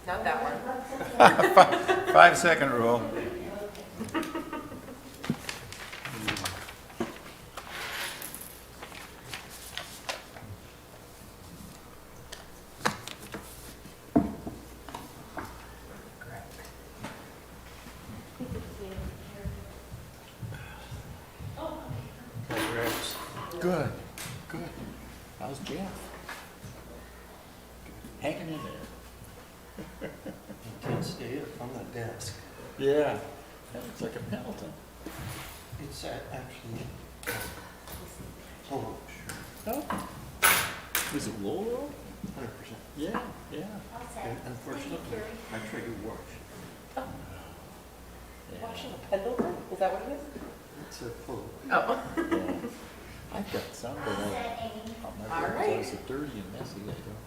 Not that one. 5-second rule. Good, good. How's Jeff? Hanging in there. Can't stay up on the desk. Yeah, that looks like a Pendleton. It's actually polo shirt, Oh. Is it Lowell? 100%. Yeah, yeah. And unfortunately, I tried to wash. Washing a Pendleton? Is that what it is? It's a polo. Oh. Yeah. I've got some, but I'll All never right. realize it's dirty and messy. I don't.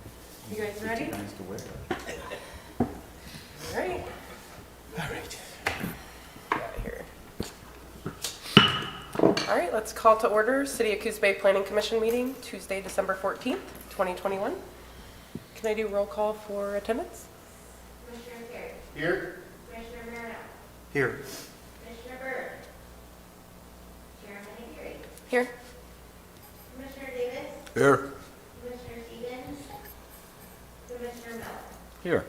You guys ready? Too nice to wear. All right. All right. Get out of here. All right, let's call to order City of Coos Bay Planning Commission meeting, Tuesday, December 14th, 2021. Can I do roll call for attendance? Commissioner Terry. Here? Commissioner Marino. Here. Commissioner Byrd. Chairman Aguirre. Here. Commissioner Davis. Here. Commissioner Stevens. Commissioner Miller. Here.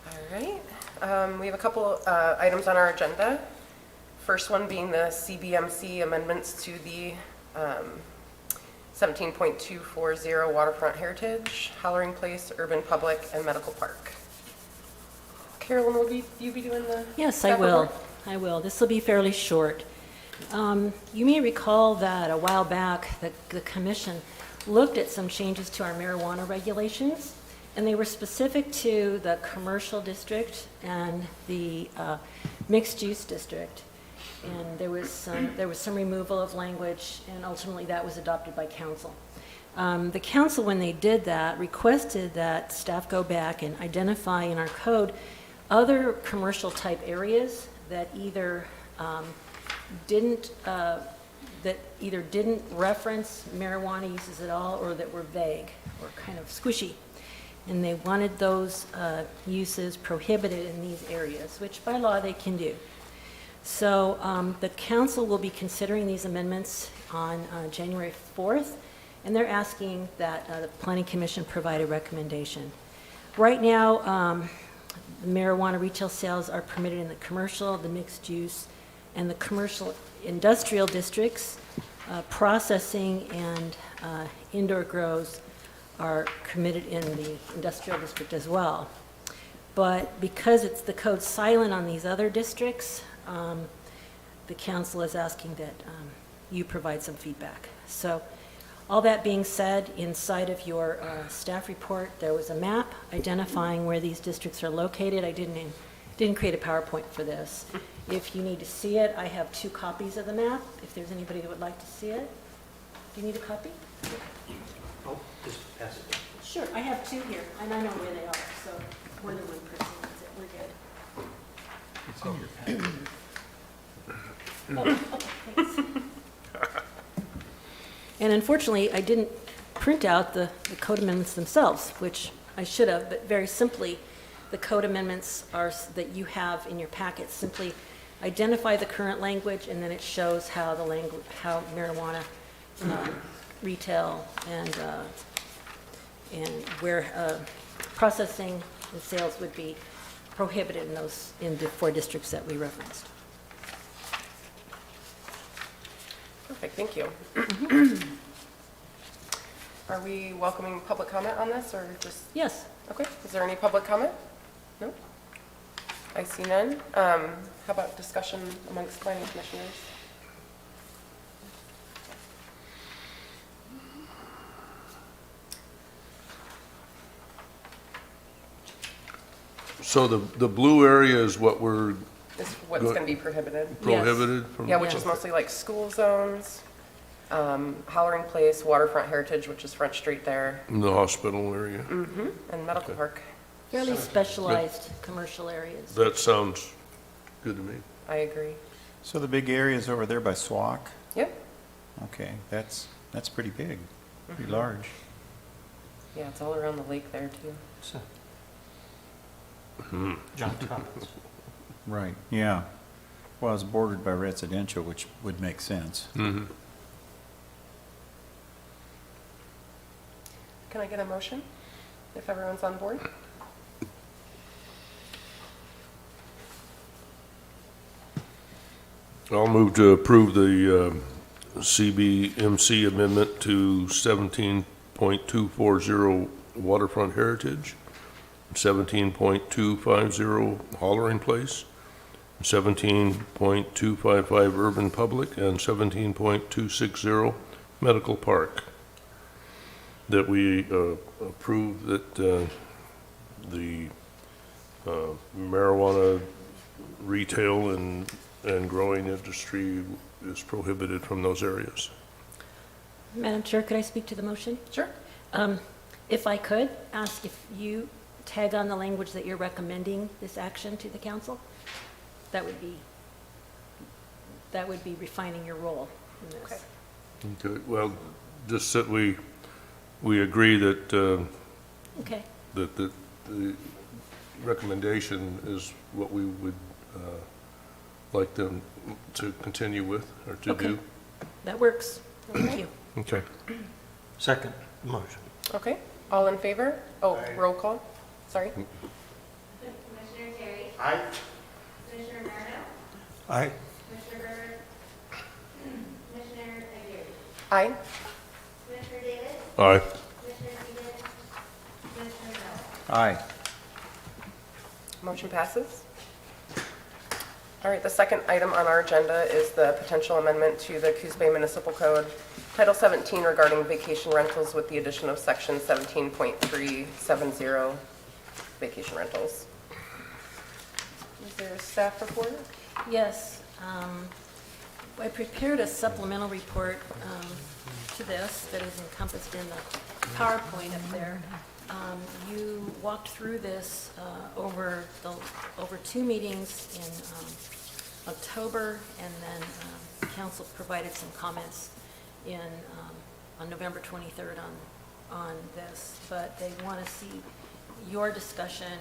All right. We have a couple items on our agenda. First one being the CBMC amendments to the 17.240 Waterfront Heritage, Hollering Place, Urban Public, and Medical Park. Carolyn, will you be doing the Yes, I staff will. report? I will. This will be fairly short. You may recall that a while back, the commission looked at some changes to our marijuana regulations, and they were specific to the commercial district and the mixed-use district. And there was some removal of language, and ultimately that was adopted by council. The council, when they did that, requested that staff go back and identify in our code other commercial type areas that either didn't reference marijuana uses at all, or that were vague or kind of squishy. And they wanted those uses prohibited in these areas, which by law they can do. So the council will be considering these amendments on January 4th, and they're asking that the Planning Commission provide a recommendation. Right now, marijuana retail sales are permitted in the commercial, the mixed use, and the commercial industrial districts. Processing and indoor grows are permitted in the industrial district as well. But because the code's silent on these other districts, the council is asking that you provide some feedback. So all that being said, inside of your staff report, there was a map identifying where these districts are located. I didn't create a PowerPoint for this. If you need to see it, I have 2 copies of the map, if there's anybody that would like to see it. Do you need a copy? Oh, just pass it. Sure, I have 2 here, and I know where they are, so more than one person needs it, we're good. It's in your packet. Oh, okay, thanks. And unfortunately, I didn't print out the code amendments themselves, which I should have, but very simply, the code amendments are that you have in your packet simply identify the current language, and then it shows how how marijuana retail and where processing and sales would be prohibited in the 4 districts that we referenced. Perfect, thank you. Are we welcoming public comment on this, or just, Yes. okay, is there any public comment? No? I see none. How about discussion amongst planning commissioners? So the blue area is what we're Is what's going to be prohibited? prohibited from? Yeah, which is Yes. mostly like school zones, Hollering Place, Waterfront Heritage, which is Front Street there, In the hospital area. and Medical Park. Fairly specialized commercial areas. That sounds good to me. I agree. So the big areas over there by Swauk? Yep. Okay, that's pretty big, pretty large. Yeah, it's all around the lake there too. So John Thomas. Right, yeah. Well, it's bordered by residential, which would make sense. Mhm. Can I get a motion if everyone's on board? I'll move to approve the CBMC amendment to 17.240 Waterfront Heritage, 17.250 Hollering Place, 17.255 Urban Public, and 17.260 Medical Park. That we approve that the marijuana retail and growing industry is prohibited from those areas. Madam Chair, could I speak to the motion? Sure. If I could, ask if you tag on the language that you're recommending this action to the council? That would be refining your role in this. Okay. Okay, well, just that we agree that, Okay, that the recommendation is what we would like them to continue with or to Okay. do. that works. Thank you. Okay. Second motion. Okay, all in favor? Oh, roll call, sorry. Commissioner Terry? Aye. Commissioner Marno? Aye. Commissioner Byrd? Commissioner Aguirre? Aye. Commissioner Davis? Aye. Commissioner Stevens? Commissioner Miller? Aye. Motion passes. All right, the second item on our agenda is the potential amendment to the Coos Bay Municipal Code, Title 17 regarding vacation rentals with the addition of Section 17.370 vacation rentals. Is there a staff report? Yes, I prepared a supplemental report to this that is encompassed in the PowerPoint up there. You walked through this over 2 meetings in October, and then council provided some comments on November 23rd on this, but they want to see your discussion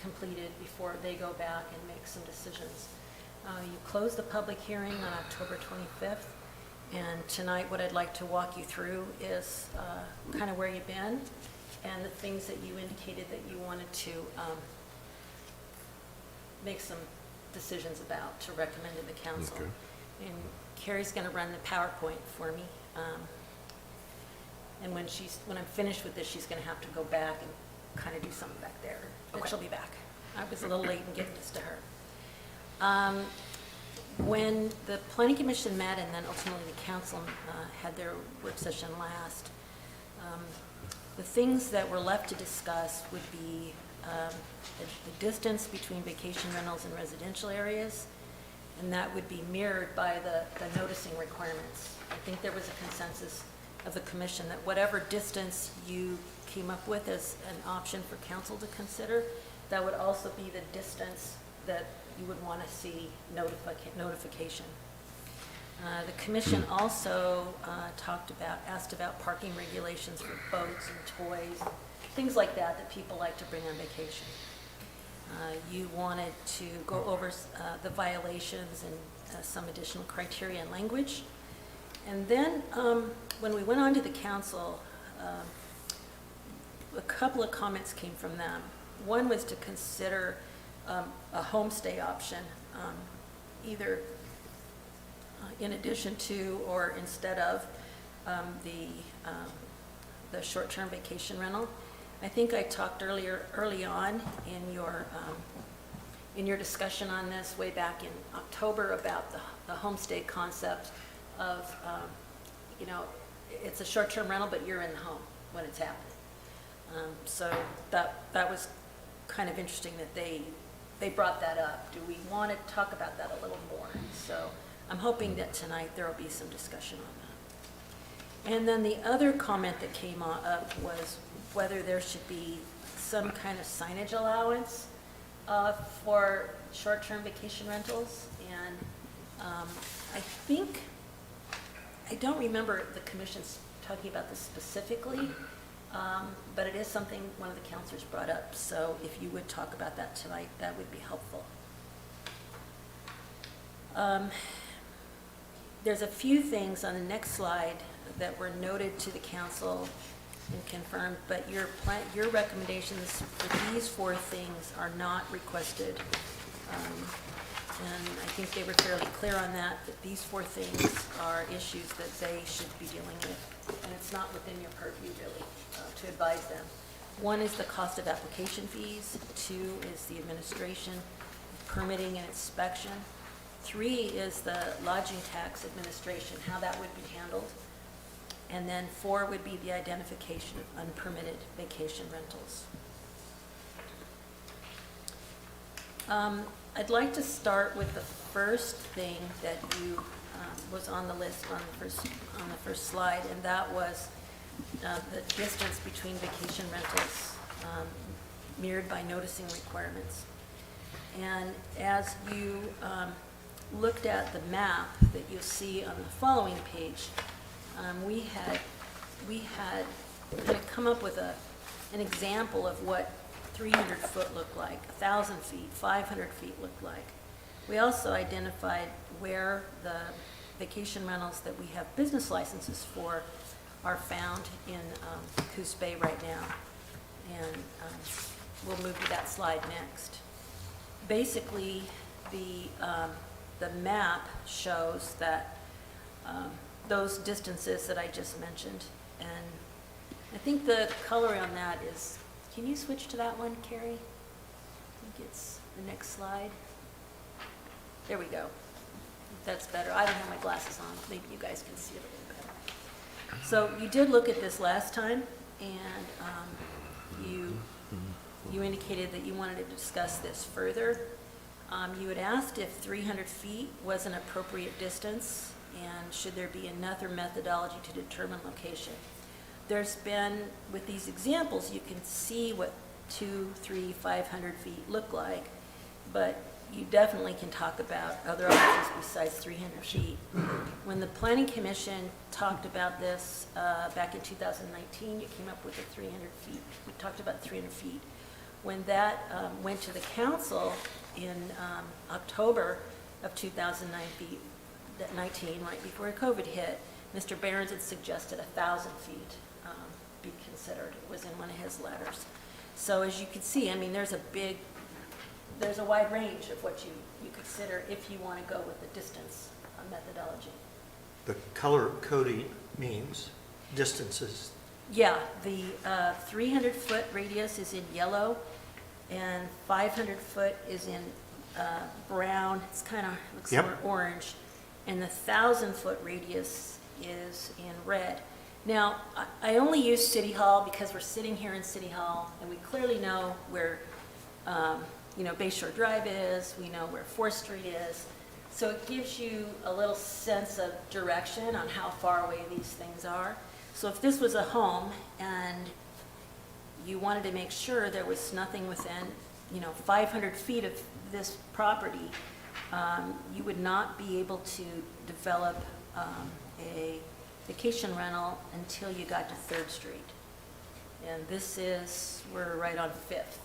completed before they go back and make some decisions. You closed the public hearing on October 25th, and tonight what I'd like to walk you through is kind of where you've been and the things that you indicated that you wanted to make some decisions about to recommend to the council. Okay. And Carrie's going to run the PowerPoint for me. And when I'm finished with this, she's going to have to go back and kind of do something back there. But Okay. she'll be back. I was a little late in getting this to her. When the Planning Commission met and then ultimately the council had their work session last, the things that were left to discuss would be the distance between vacation rentals and residential areas, and that would be mirrored by the noticing requirements. I think there was a consensus of the commission that whatever distance you came up with as an option for council to consider, that would also be the distance that you would want to see notification. The commission also asked about parking regulations for boats and toys, things like that people like to bring on vacation. You wanted to go over the violations and some additional criteria and language. And then when we went on to the council, a couple of comments came from them. One was to consider a homestay option, either in addition to or instead of the short-term vacation rental. I think I talked early on in your discussion on this way back in October about the homestay concept of, it's a short-term rental, but you're in the home when it's happening. So that was kind of interesting that they brought that up. Do we want to talk about that a little more? So I'm hoping that tonight there will be some discussion on that. And then the other comment that came up was whether there should be some kind of signage allowance for short-term vacation rentals. And I don't remember the commission talking about this specifically, But it is something one of the counselors brought up, so if you would talk about that tonight, that would be helpful. There's a few things on the next slide that were noted to the council and confirmed, but your recommendations for these 4 things are not requested. And I think they were fairly clear on that these 4 things are issues that they should be dealing with, and it's not within your purview really to advise them. 1 is the cost of application fees. 2 is the administration, permitting and inspection. 3 is the lodging tax administration, how that would be handled. And then 4 would be the identification of unpermitted vacation rentals. I'd like to start with the first thing that you was on the list on the first slide, and that was the distance between vacation rentals mirrored by noticing requirements. And as you looked at the map that you'll see on the following page, we had kind of come up with an example of what 300 foot looked like, 1,000 feet, 500 feet looked like. We also identified where the vacation rentals that we have business licenses for are found in Coos Bay right now. And we'll move to that slide next. Basically, the map shows that those distances that I just mentioned, and I think the color on that is, can you switch to that one, Carrie? I think it's the next slide. There we go. That's better. I don't have my glasses on. Maybe you guys can see it a little better. So you did look at this last time, and you indicated that you wanted to discuss this further. You had asked if 300 feet was an appropriate distance, and should there be another methodology to determine location. There's been, with these examples, you can see what 200, 300, 500 feet look like, but you definitely can talk about other options besides 300 feet. When the Planning Commission talked about this back in 2019, you came up with the 300 feet. We talked about 300 feet. When that went to the council in October of 2019, right before COVID hit, Mr. Behrens had suggested 1,000 feet be considered. It was in one of his letters. So as you can see, I mean, there's a wide range of what you consider if you want to go with the distance methodology. The color coding means distances. Yeah, the 300-foot radius is in yellow, and 500-foot is in brown. It's kind of looks Yep. more orange, and the 1,000-foot radius is in red. Now, I only use City Hall because we're sitting here in City Hall, and we clearly know where Bayshore Drive is. We know where 4th Street is. So it gives you a little sense of direction on how far away these things are. So if this was a home and you wanted to make sure there was nothing within, 500 feet of this property, you would not be able to develop a vacation rental until you got to 3rd Street. And we're right on 5th.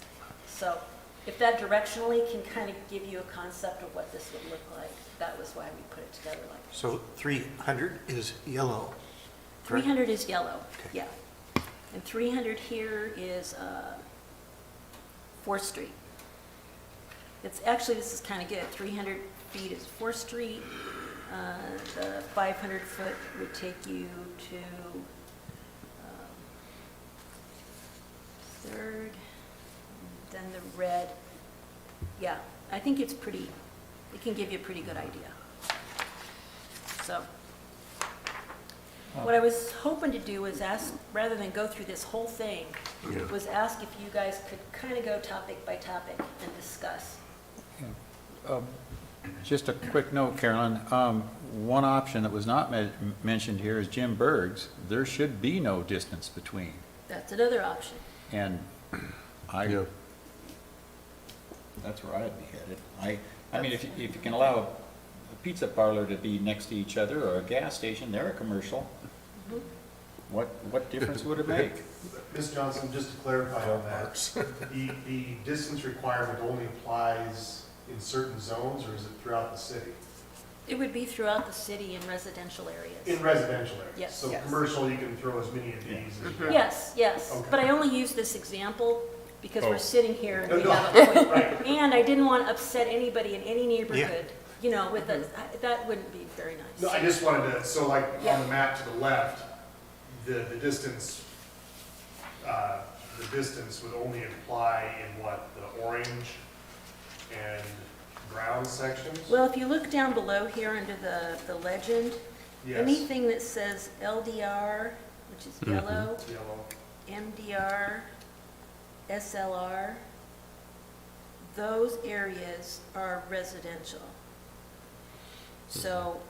So if that directionally can kind of give you a concept of what this would look like, that was why we put it together like that. So 300 is yellow. correct? 300 is yellow, Okay. yeah. And 300 here is 4th Street. This is kind of good. 300 feet is 4th Street. The 500 foot would take you to 3rd, then the red. Yeah, I think it can give you a pretty good idea. So, what I was hoping to do was ask, rather than go through this whole thing, Yeah. was ask if you guys could kind of go topic by topic and discuss. Just a quick note, Carolyn. One option that was not mentioned here is Jim Berg's. There should be no distance between. That's another option. And Yeah. that's where I'd be headed. I mean, if you can allow a pizza parlor to be next to each other or a gas station, they're a commercial. Mhm. What difference would it make? Ms. Johnson, just to clarify on that, the distance requirement only applies in certain zones, or is it throughout the city? It would be throughout the city in residential areas. In residential areas? Yes. So Yes. commercial, you can throw as many of these as you want? Yes, yes, Okay. but I only use this example because Oh. we're sitting here and we No, have a point. right. And I didn't want to upset anybody in any neighborhood, you know, with a, that wouldn't be very nice. No, I just wanted to, so like Yeah. on the map to the left, the distance would only apply in what, the orange and brown sections? Well, if you look down below here under the legend, Yes, anything that says LDR, which is yellow, yellow. MDR, SLR, those areas are residential. So,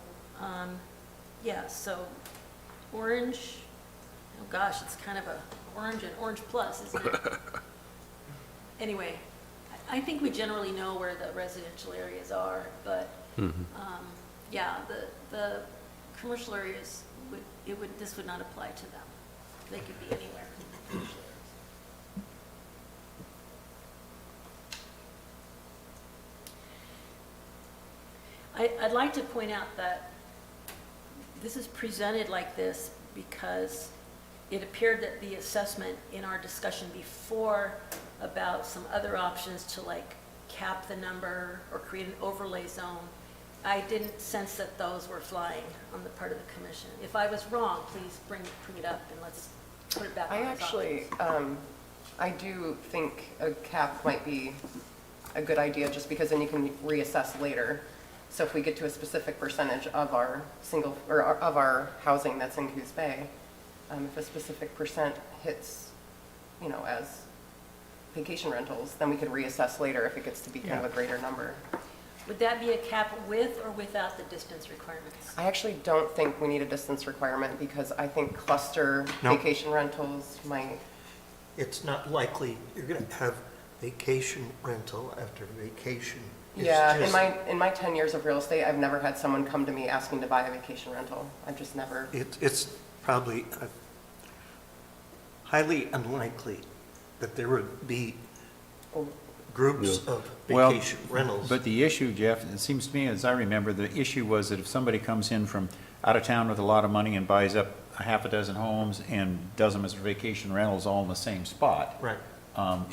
yeah, so orange, oh gosh, it's kind of a orange and orange plus, isn't it? Anyway, I think we generally know where the residential areas are, but, yeah, the commercial areas this would not apply to them. They could be anywhere in the commercial areas. I'd like to point out that this is presented like this because it appeared that the assessment in our discussion before about some other options to like cap the number or create an overlay zone, I didn't sense that those were flying on the part of the commission. If I was wrong, please bring it up and let's put it back on I its actually, options. I do think a cap might be a good idea, just because then you can reassess later. So if we get to a specific percentage of our of our housing that's in Coos Bay, if a specific percent hits, you know, as vacation rentals, then we could reassess later if it gets to be kind of a greater number. Would that be a cap with or without the distance requirements? I actually don't think we need a distance requirement, because I think cluster No. vacation rentals might, It's not likely you're going to have vacation rental after vacation. It's yeah, just- in my 10 years of real estate, I've never had someone come to me asking to buy a vacation rental. I've just never, It's probably highly unlikely that there would be oh, groups of Well, vacation rentals. But the issue, Jeff, it seems to me, as I remember, the issue was that if somebody comes in from out of town with a lot of money and buys up a half a dozen homes and does them as vacation rentals all in the same spot, Right.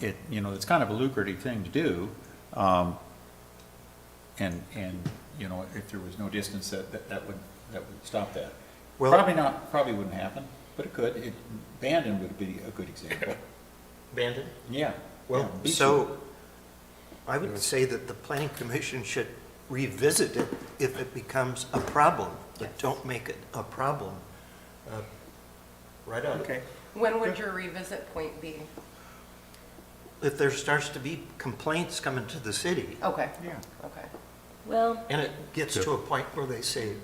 it's kind of a lucrative thing to do. And, if there was no distance, that would stop that. Well- Probably wouldn't happen, but it could. Bandon would be a good example. Bandon? Yeah. Well, yeah, Beach so I would say that the planning commission should revisit it if it becomes a problem, but don't make it a problem right on. Okay. when would your revisit point be? If there starts to be complaints coming to the city, Okay, Yeah. okay. Well, and it gets to a point where they say,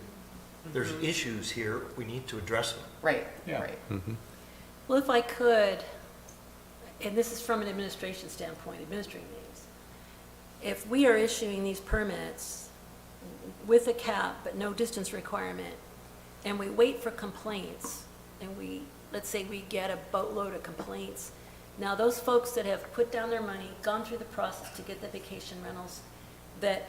there's issues here, we need to address them. Right, Yeah. right. well, if I could, and this is from an administration standpoint, administrating these, if we are issuing these permits with a cap but no distance requirement, and we wait for complaints, and let's say we get a boatload of complaints, now those folks that have put down their money, gone through the process to get the vacation rentals, they're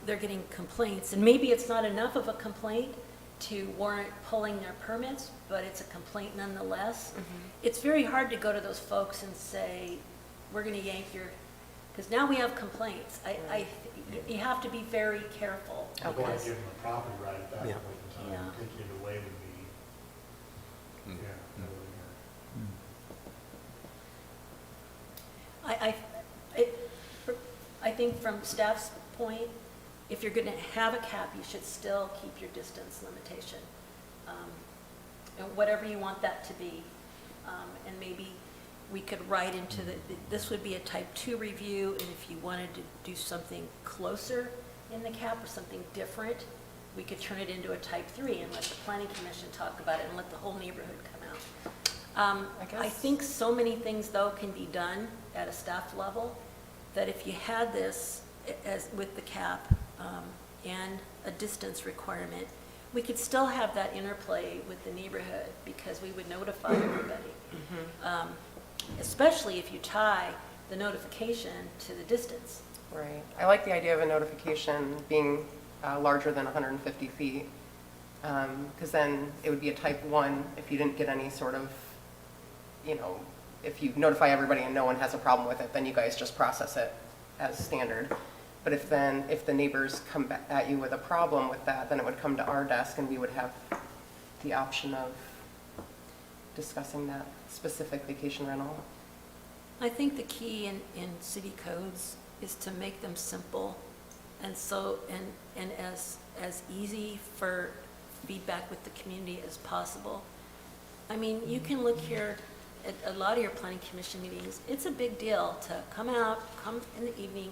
getting complaints, and maybe it's not enough of a complaint to warrant pulling their permits, but it's a complaint nonetheless. It's very hard to go to those folks and say, we're gonna yank your, because now we have complaints. You have to be very careful. You want because- to give them a property right at that Yeah. point in time. Yeah. Taking it away would be, yeah, that would I think from staff's point, if you're going to have a cap, you should still keep your distance limitation. And whatever you want that to be. And maybe we could write into this would be a type 2 review, and if you wanted to do something closer in the cap or something different, we could turn it into a type 3 and let the planning commission talk about it and let the whole neighborhood come out. I think so many things, though, can be done at a staff level, that if you had this as with the cap and a distance requirement, we could still have that interplay with the neighborhood because we would notify everybody. Especially if you tie the notification to the distance. Right. I like the idea of a notification being larger than 150 feet, because then it would be a type 1 if you didn't get any sort of, if you notify everybody and no one has a problem with it, then you guys just process it as standard. But if the neighbors come back at you with a problem with that, then it would come to our desk and we would have the option of discussing that specific vacation rental. I think the key in city codes is to make them simple and as easy for feedback with the community as possible. I mean, you can look here at a lot of your planning commission meetings. It's a big deal to come out, come in the evening,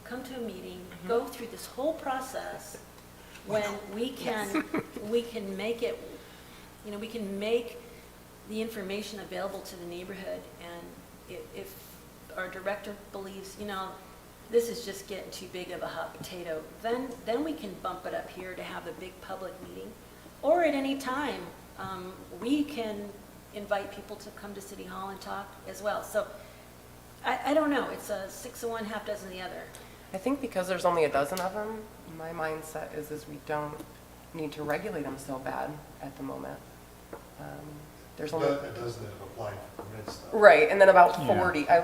come to a meeting, go through this whole process when we can make it, we can make the information available to the neighborhood. And if our director believes, this is just getting too big of a hot potato, then we can bump it up here to have a big public meeting. Or at any time, we can invite people to come to City Hall and talk as well. So I don't know, it's a 6 of one, half dozen of the other. I think because there's only a dozen of them, my mindset is we don't need to regulate them so bad at the moment. There's only A dozen that have applied for permits, though. right, and then about Yeah. 40. I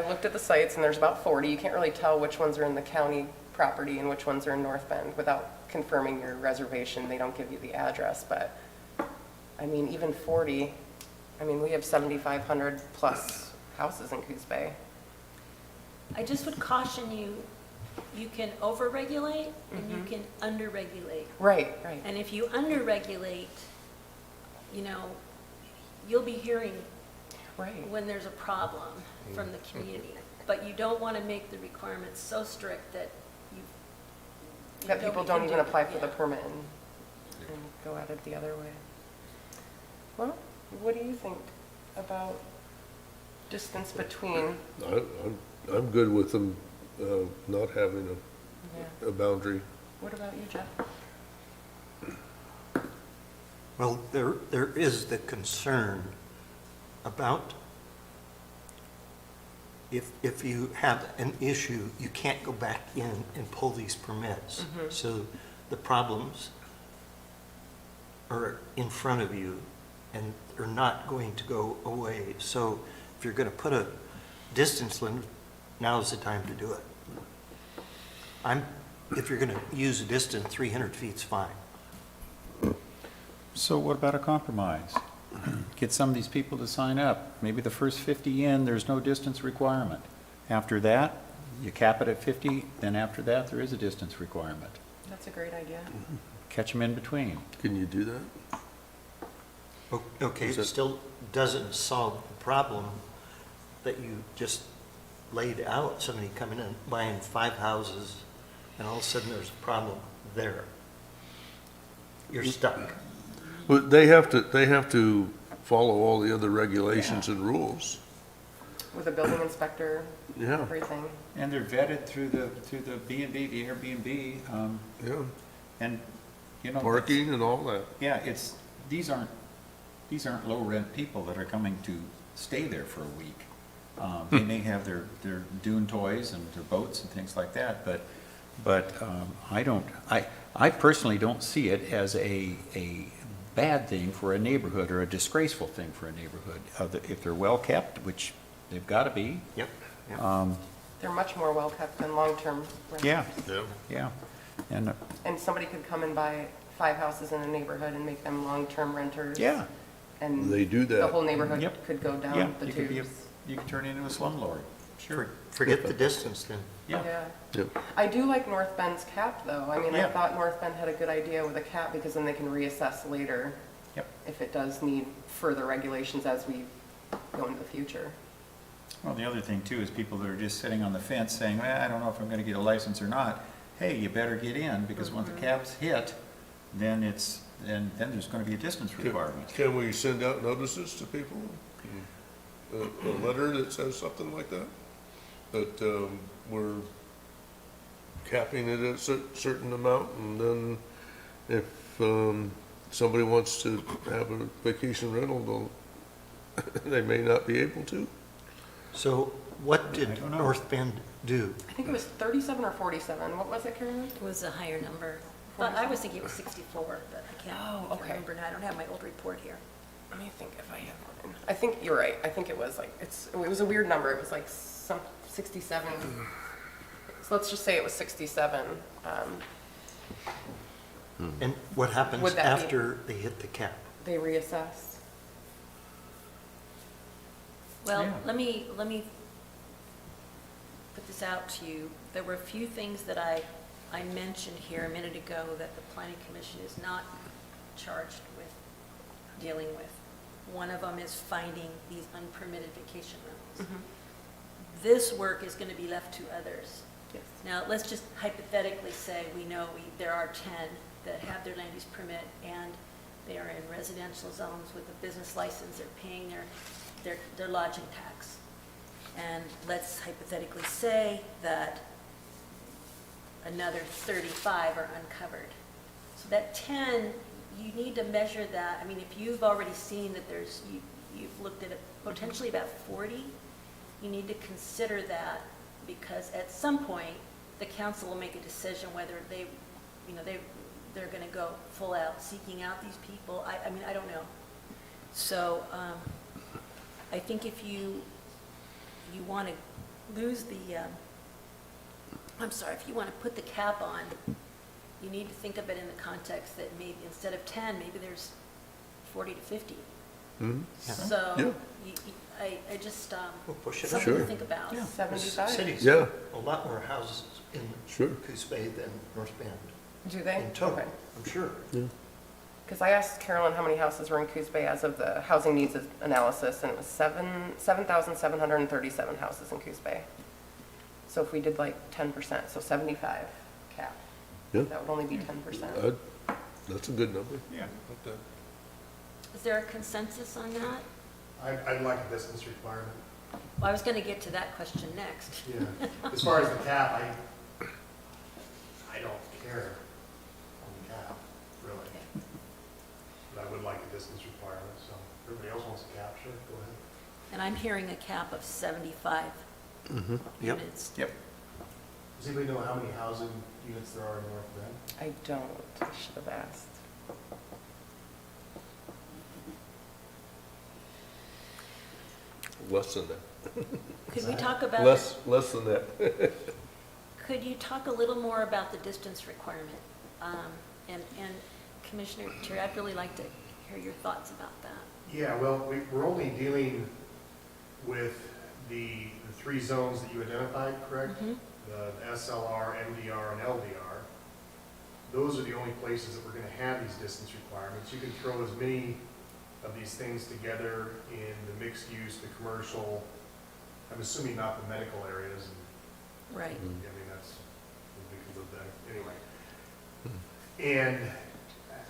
looked at the sites, and there's about 40. You can't really tell which ones are in the county property and which ones are in North Bend without confirming your reservation. They don't give you the address, but I mean, even 40. I mean, we have 7,500 plus houses in Coos Bay. I just would caution you, you can over-regulate and you can under-regulate. Right, right. And if you under-regulate, you'll be hearing Right. when there's a problem from the community. But you don't want to make the requirements so strict that That people don't even apply for the yeah. permit and go at it the other way. Well, what do you think about distance between? I'm good with them not having Yeah. a boundary. What about you, Jeff? Well, there is the concern about if you have an issue, you can't go back in and pull these permits. So the problems are in front of you and are not going to go away. So if you're going to put a distance limit, now's the time to do it. If you're going to use a distance, 300 feet's fine. So what about a compromise? Get some of these people to sign up. Maybe the first 50 in, there's no distance requirement. After that, you cap it at 50, then after that, there is a distance requirement. That's a great idea. Catch them in between. Can you do that? Okay, Is it it- still doesn't solve the problem that you just laid out. Somebody coming in, buying 5 houses, and all of a sudden there's a problem there. You're stuck. But they have to follow all the other regulations and rules. With a building inspector, Yeah, everything. And they're vetted through the B&B, the Airbnb, yeah. and, Parking and all that. yeah, these aren't low-rent people that are coming to stay there for a week. They may have their dune toys and their boats and things like that, but I personally don't see it as a bad thing for a neighborhood or a disgraceful thing for a neighborhood. If they're well-kept, which they've got to be. Yep. They're much more well-kept than long-term renters. Yeah, Yeah. yeah. And, And somebody could come and buy 5 houses in a neighborhood and make them long-term renters. yeah, And They do the that. whole neighborhood Yep. could go yeah, down the you could tubes. you could turn it into a slumlord. Sure. Forget the distance then. Yeah. Yep. I do like North Bend's cap, though. I mean, I Yeah. thought North Bend had a good idea with a cap, because then they can reassess later Yep. if it does need further regulations as we go into the future. Well, the other thing too is people that are just sitting on the fence saying, well, I don't know if I'm gonna get a license or not. Hey, you better get in, because when the cap's hit, then there's gonna be a distance requirement. Can we send out notices to people? A letter that says something like that? That we're capping it at a certain amount, and then if somebody wants to have a vacation rental, they may not be able to. So what I did don't know. North Bend do? I think it was 37 or 47. What was it, Karen? It was a higher number. But I was thinking it was 64, but I can't Oh, can't okay. remember now. I don't have my old report here. Let me think if I have one. I think you're right. I think it was like, it was a weird number. It was like some 67. So let's just say it was 67. And what happens Would that be- after they hit the cap? They reassess. Well, Yeah. let me put this out to you. There were a few things that I mentioned here a minute ago that the planning commission is not charged with dealing with. One of them is finding these unpermitted vacation rentals. This work is going to be left to others. Yes. Now, let's just hypothetically say we know there are 10 that have their land use permit and they are in residential zones with a business license, they're paying their lodging tax. And let's hypothetically say that another 35 are uncovered. So that 10, you need to measure that. I mean, if you've already seen that you've looked at potentially about 40, you need to consider that, because at some point, the council will make a decision whether they're going to go full out seeking out these people. I mean, I don't know. So I think if you want to lose the, if you want to put the cap on, you need to think of it in the context that maybe instead of 10, maybe there's 40 to 50. Mhm. So Yeah. I just, We'll push it up. something to Sure. think about. Yeah. 75. Cities, Yeah. a lot more houses in Sure. Coos Bay than North Bend, Do they? in total, Okay. I'm sure. Because I asked Carolyn how many houses were in Coos Bay as of the housing needs analysis, and it was 7,737 houses in Coos Bay. So if we did like 10%, so 75 cap, Yeah. that would only be 10%. That's a good number. Yeah. Okay. Is there a consensus on that? I'd like a distance requirement. Well, I was going to get to that question next. Yeah. As far as the cap, I don't care on the cap, really. But I would like a distance requirement, so if everybody else wants a cap, sure, go ahead. And I'm hearing a cap of 75 Yep. units. Yep. Does anybody know how many housing units there are in North Bend? I don't, I should have asked. Less than that. Could we talk about, Less than that. could you talk a little more about the distance requirement? And Commissioner Terry, I'd really like to hear your thoughts about that. Yeah, well, we're only dealing with the three zones that you identified, correct? Mhm. The SLR, MDR, and LDR. Those are the only places that we're gonna have these distance requirements. You can throw as many of these things together in the mixed use, the commercial, I'm assuming not the medical areas, and Right. I mean, that's, we could live there, anyway. And,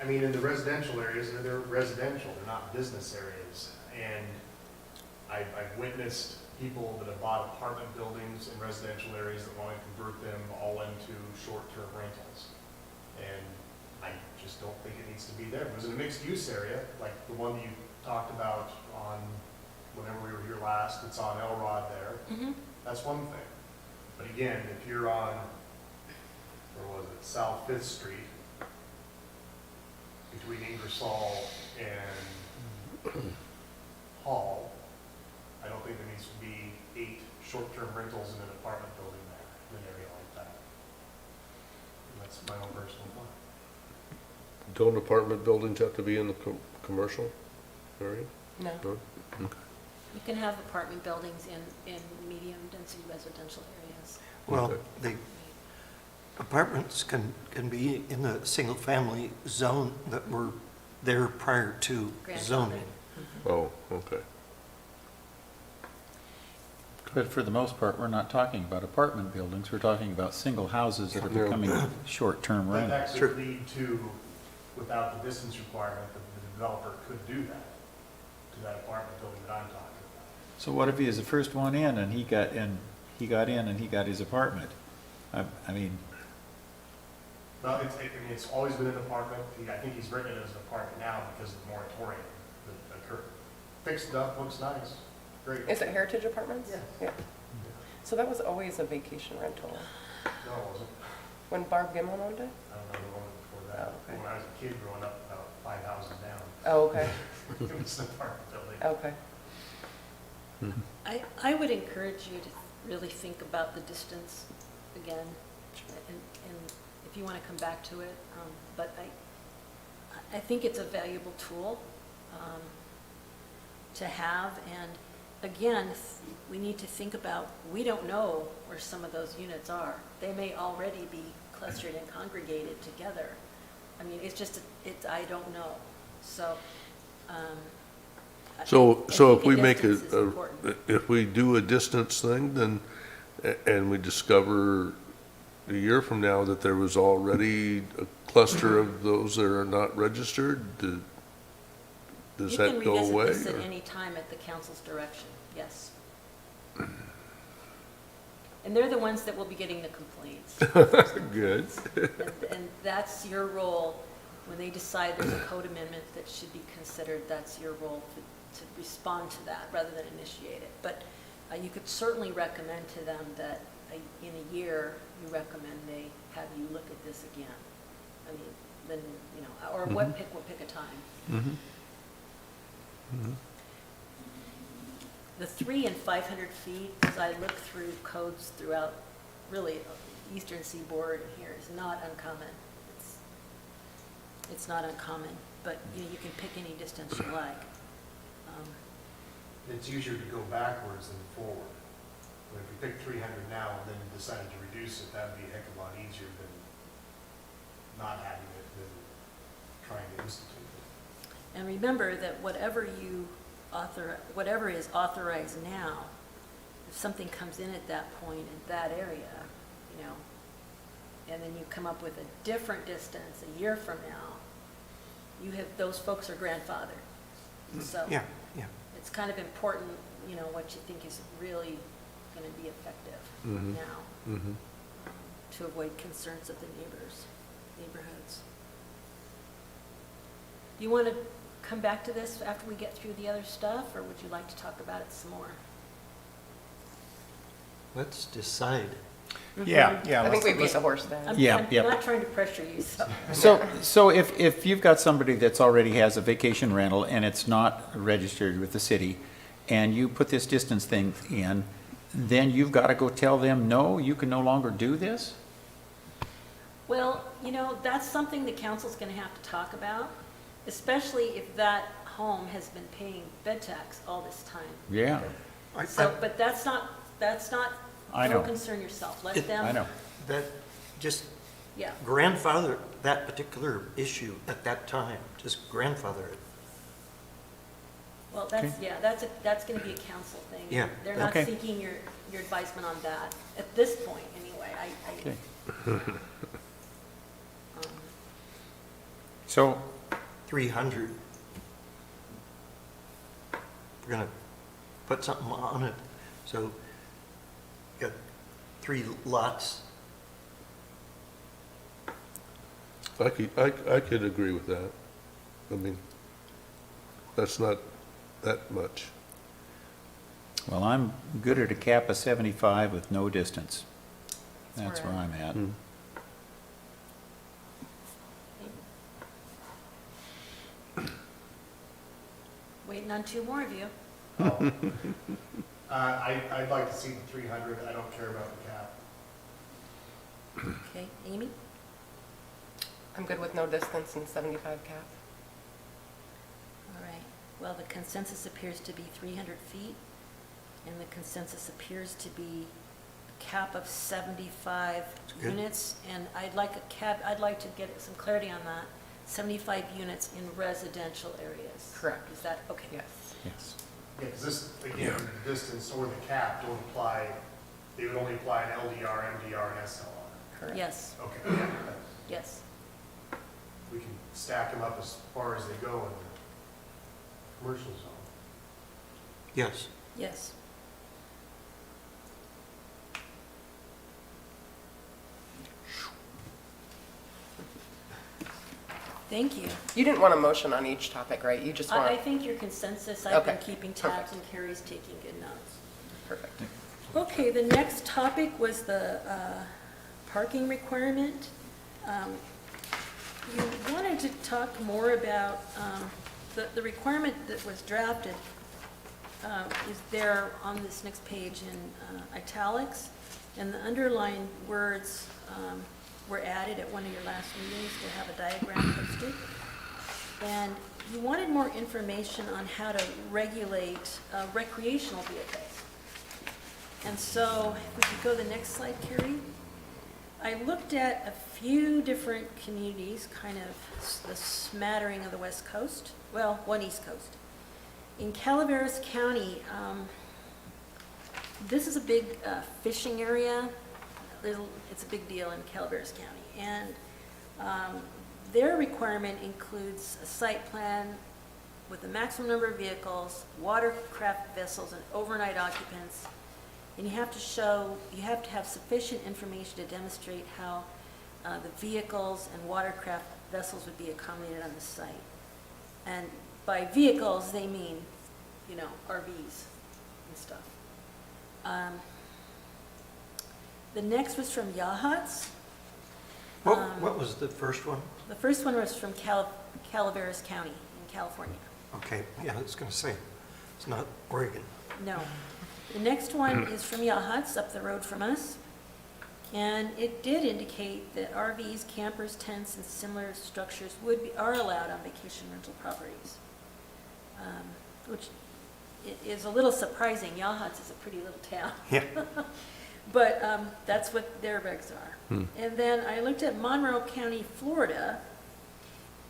I mean, in the residential areas, they're residential, they're not business areas. And I've witnessed people that have bought apartment buildings in residential areas that want to convert them all into short-term rentals. And I just don't think it needs to be there. If it was in a mixed-use area, like the one that you talked about on, whenever we were here last, it's on Elrod there, Mhm. that's one thing. But again, if you're on, where was it, South Fifth Street, between Ingersoll and Hall, I don't think there needs to be 8 short-term rentals in an apartment building there, in an area like that. And that's my own personal thought. Don't apartment buildings have to be in the commercial area? No. No? You can have apartment buildings in medium-density residential areas. Well, Okay. the apartments can be in the single-family zone that were there prior to zoning. Oh, okay. But for the most part, we're not talking about apartment buildings, we're talking about single houses that are Yeah. becoming short-term But that rentals. could lead to, without the distance requirement, the developer could do that to that apartment building that I'm talking about. So what if he is the first one in and he got in and he got his apartment? I mean, No, I mean, it's always been an apartment. I think he's written it as an apartment now because of the moratorium that occurred. Fixed it up, looks nice, great. Is it Heritage Apartments? Yes. Yeah. So that was always a vacation rental. No, it wasn't. When Barb Gimlin owned it? I don't know the one before that. Oh, okay. When I was a kid growing up, about 5 houses down, Oh, okay, it was an apartment building. okay. I would encourage you to really think about the distance again, and if you want to come back to it, but I think it's a valuable tool to have, and again, we need to think about, we don't know where some of those units are. They may already be clustered and congregated together. I mean, it's just, I don't know, so. So I think if we a make distance is important. if we do a distance thing, then, and we discover a year from now that there was already a cluster of those that are not registered, does that go away? You can revisit this or- at any time at the council's direction, yes. And they're the ones that will be getting the complaints. Good. And that's your role, when they decide there's a code amendment that should be considered, that's your role to respond to that rather than initiate it. But you could certainly recommend to them that in a year, you recommend they have you look at this again. I mean, then, you know, or pick a time. Mhm. Mhm. The 300 and 500 feet, as I look through codes throughout, really, eastern seaboard here is not uncommon. It's not uncommon, but you can pick any distance you like. It's easier to go backwards than forward. But if you pick 300 now and then decided to reduce it, that'd be a heck of a lot easier than not having it, than trying to institute it. And remember that whatever is authorized now, if something comes in at that point in that area, you know, and then you come up with a different distance a year from now, those folks are grandfathered. So Yeah, yeah. it's kind of important, you know, what you think is really going to be effective Mhm. now, Mhm. to avoid concerns of the neighborhoods. Do you want to come back to this after we get through the other stuff, or would you like to talk about it some more? Let's decide. Yeah, yeah. I think let's- we beat the horse then. I'm Yeah. not trying to pressure you, so. So if you've got somebody that's already has a vacation rental and it's not registered with the city, and you put this distance thing in, then you've got to go tell them, no, you can no longer do this? Well, you know, that's something the council's going to have to talk about, especially if that home has been paying bed tax all this time. Yeah, So, but that's not, I know. don't concern yourself, let them. I know. That, just Yeah, grandfather that particular issue at that time, just grandfather it. well, that's going to be a council thing. Yeah. They're not Okay. seeking your advisement on that, at this point, anyway. Okay. Um, So, 300. We're gonna put something on it, so got 3 lots. I could agree with that. I mean, that's not that much. well, I'm good at a cap of 75 with no distance. That's where where I'm at. Hmm. Waiting on 2 more of you. I'd like to see the 300. I don't care about the cap. Okay, Amy? I'm good with no distance and 75 cap. All right. Well, the consensus appears to be 300 feet, and the consensus appears to be a cap of 75 good. units. And I'd like to get some clarity on that. 75 units in residential areas. Correct. Is that, okay? Yes. Yes. Yeah, because this, again, the distance or the cap don't apply, they would only apply an LDR, MDR, and SLR. Correct. Yes, Okay, yeah, yes. we can stack them up as far as they go in the commercial zone. Yes. Yes. Thank you. You didn't want a motion on each topic, right? You just I want, think your consensus, I've been Okay, keeping tabs perfect. and Carrie's taking good notes. perfect. Okay, the next topic was the parking requirement. You wanted to talk more about the requirement that was drafted is there on this next page in italics, and the underlined words were added at one of your last meetings to have a diagram posted. And you wanted more information on how to regulate recreational vehicles. And so, if we could go to the next slide, Carrie. I looked at a few different communities, kind of the smattering of the West Coast, well, one East Coast. In Calaveras County, this is a big fishing area. It's a big deal in Calaveras County. And their requirement includes a site plan with a maximum number of vehicles, watercraft vessels, and overnight occupants. And you have to have sufficient information to demonstrate how the vehicles and watercraft vessels would be accommodated on the site. And by vehicles, they mean, RVs and stuff. The next was from Yachats. What was the first one? The first one was from Calaveras County in California. Okay, yeah, I was gonna say, it's not Oregon. No. The next one is from Yachats, up the road from us. And it did indicate that RVs, campers, tents, and similar structures are allowed on vacation rental properties. Which is a little surprising. Yachats is a pretty little town. Yeah. But that's what their regs are. And then I looked at Monroe County, Florida,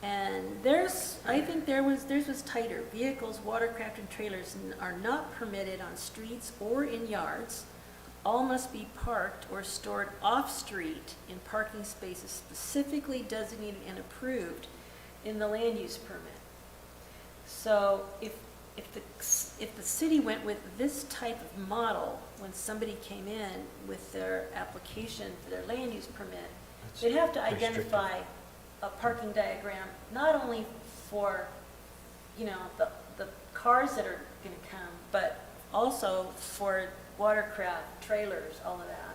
and I think theirs was tighter. Vehicles, watercraft, and trailers are not permitted on streets or in yards. All must be parked or stored off-street in parking spaces specifically designated and approved in the land use permit. So if the city went with this type of model, when somebody came in with their application for their land use permit, they'd have to identify a parking diagram, not only for, the cars that are gonna come, but also for watercraft, trailers, all of that.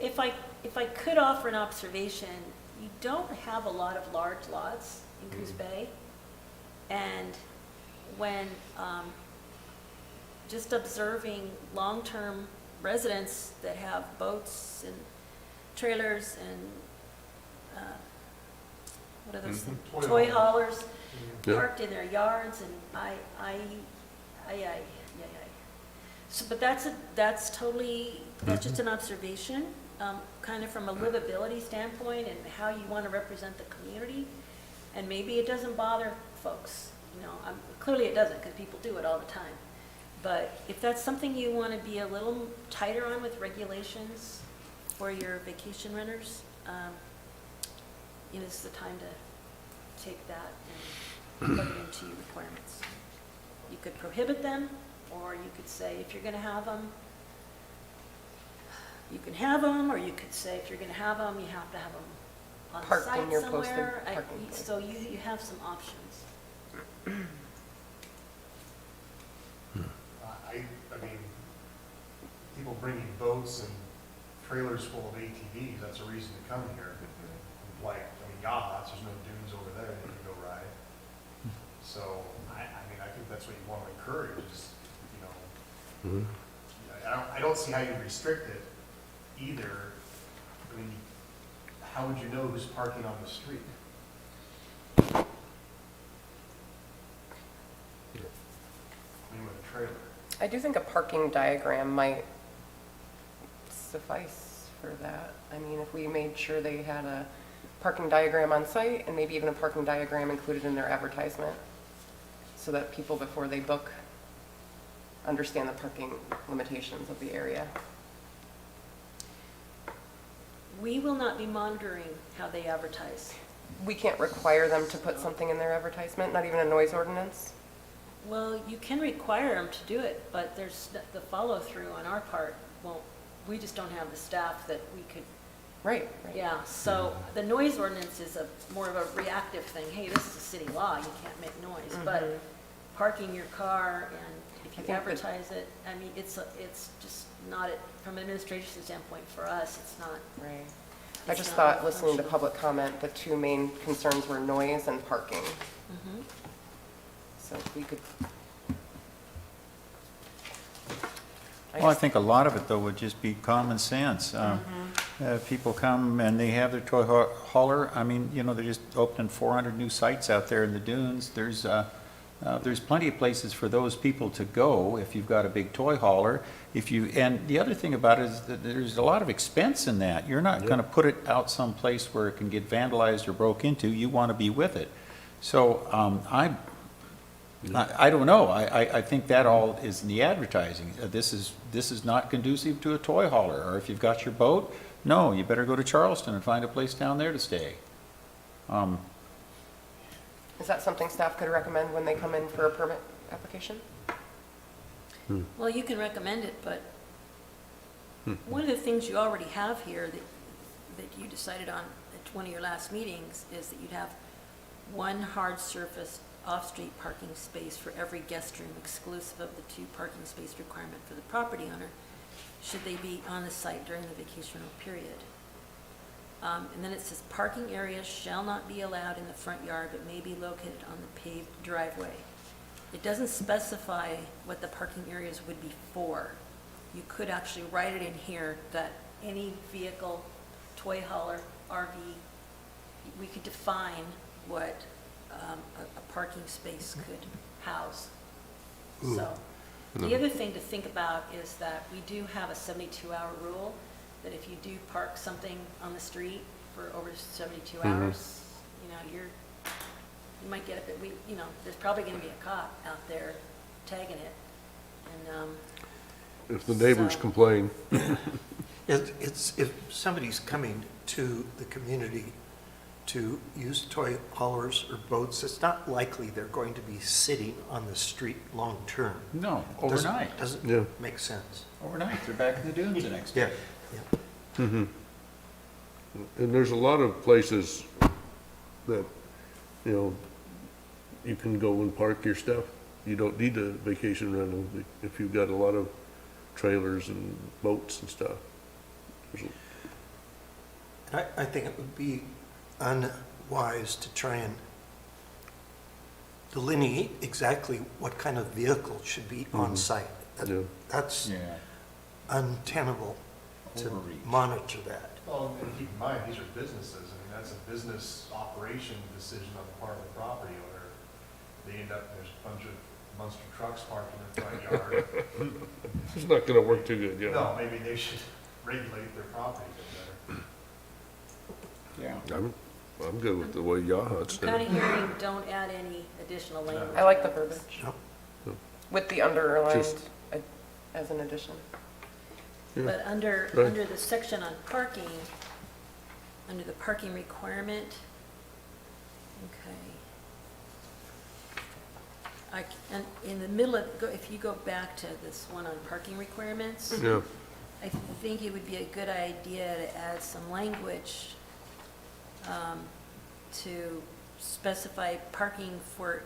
If I could offer an observation, you don't have a lot of large lots in Coos Bay. And when just observing long-term residents that have boats and trailers and what are those things? Toy haulers parked in their yards, and So, but that's totally, that's just an observation, kind of from a livability standpoint and how you want to represent the community. And maybe it doesn't bother folks, clearly it doesn't, because people do it all the time. But if that's something you want to be a little tighter on with regulations for your vacation renters, this is the time to take that and put it into your requirements. You could prohibit them, or you could say if you're going to have them, you can have them, or you could say if you're going to have them, you have to have them on Parked in site your posted somewhere. parking place. So you have some options. I mean, people bringing boats and trailers full of ATVs, that's a reason to come here. Like, yachts, there's no dunes over there that you can go ride. So, I think that's what you want to encourage is, I don't see how you restrict it either. How would you know who's parking on the street? With a trailer. I do think a parking diagram might suffice for that. If we made sure they had a parking diagram on site and maybe even a parking diagram included in their advertisement so that people before they book understand the parking limitations of the area. We will not be monitoring how they advertise. We can't require them to put something in their advertisement, not even a noise ordinance. Well, you can require them to do it, but there's the follow-through on our part. Well, we just don't have the staff that we could Right, right. Yeah, so the noise ordinance is more of a reactive thing. Hey, this is a city law, you can't make noise. But parking your car and if I you think that- advertise it, I mean, it's just not, from an administration standpoint, for us, it's not. Right. I It's just not thought, listening to functional. public comment, the two main concerns were noise and parking. Mhm. So if we could. Well, I think a lot of it, though, would just be common sense. People come and they have their toy hauler. I mean, you know, they're just opening 400 new sites out there in the dunes. There's plenty of places for those people to go if you've got a big toy hauler. And the other thing about it is that there's a lot of expense in that. You're not going to put it out someplace where it can get vandalized or broke into. You want to be with it. So I don't know. I think that all is in the advertising. This is not conducive to a toy hauler. Or if you've got your boat, no, you better go to Charleston and find a place down there to stay. Is that something staff could recommend when they come in for a permit application? Well, you can recommend it, but one of the things you already have here that you decided on at one of your last meetings is that you'd have one hard surface off-street parking space for every guest room exclusive of the 2 parking space requirement for the property owner, should they be on the site during the vacation rental period. And then it says, parking areas shall not be allowed in the front yard, but may be located on the paved driveway. It doesn't specify what the parking areas would be for. You could actually write it in here that any vehicle, toy hauler, RV, we could define what a parking space could house. So, the other thing to think about is that we do have a 72-hour rule, that if you do park something on the street for over 72 hours, you know, you might get it, but there's probably gonna be a cop out there tagging it, and, If the neighbors So- complain, If somebody's coming to the community to use toy haulers or boats, it's not likely they're going to be sitting on the street long-term. No, Doesn't- overnight. Yeah. Doesn't make sense. Overnight, they're back in the dunes the next day. Yeah. and there's a lot of places that, you know, you can go and park your stuff. You don't need a vacation rental if you've got a lot of trailers and boats and stuff. There's a- And I think it would be unwise to try and delineate exactly what kind of vehicle should be on site. Yeah. That's Yeah. untenable to Overreach. monitor that. Well, and keep in mind, these are businesses. I mean, that's a business operation decision on the part of the property owner. They end up, there's a bunch of monster trucks parked in their front yard. It's not gonna work too good, yeah. No, maybe they should regulate their property a bit better. Yeah. I'm good with the way Yahat's I'm kind done. of hearing, don't add any additional language. I like the verbiage No. with the underlined Just- as an addition. But under Right. the section on parking, under the parking requirement, okay. And in the middle of, if you go back to this one on parking requirements, Yeah, I think it would be a good idea to add some language to specify parking for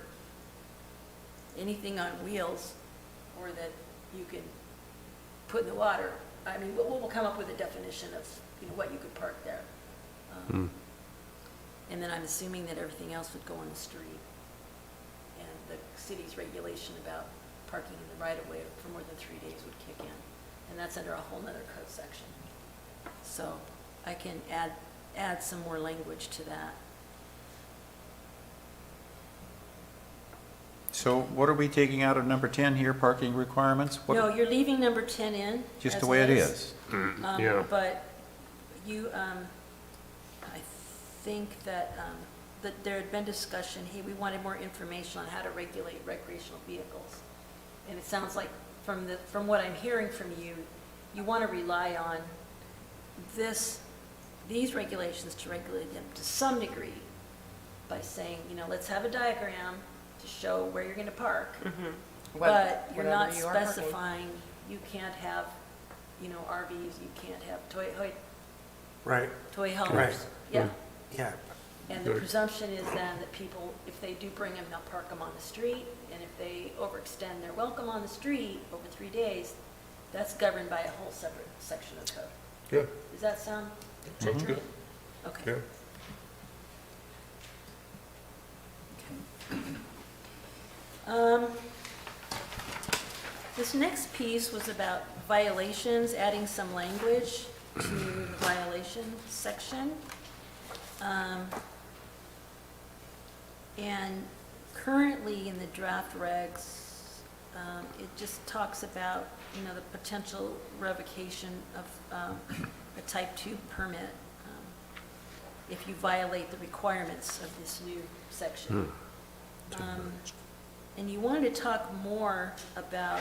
anything on wheels or that you can put in the water. I mean, we'll come up with a definition of, what you could park there. And then I'm assuming that everything else would go on the street. And the city's regulation about parking in the right-of-way for more than 3 days would kick in. And that's under a whole nother code section. So I can add some more language to that. So what are we taking out of number 10 here, parking requirements? What- No, you're leaving number 10 in. Just as the way it is? yeah. But you, I think that there had been discussion, hey, we wanted more information on how to regulate recreational vehicles. And it sounds like from what I'm hearing from you, you want to rely on these regulations to regulate them to some degree by saying, let's have a diagram to show where you're going to park. But you're not Whatever you are parking. specifying, you can't have, RVs, you can't have Right, toy Right. haulers. Yeah. yeah. And the Good. presumption is then that people, if they do bring them, they'll park them on the street, and if they overextend their welcome on the street over 3 days, that's governed by a whole separate section of code. Yeah, Does that sound sounds good. okay? Yeah. This next piece was about violations, adding some language to the violation section. And currently in the draft regs, it just talks about, you know, the potential revocation of a type 2 permit if you violate the requirements of this new section. And you wanted to talk more about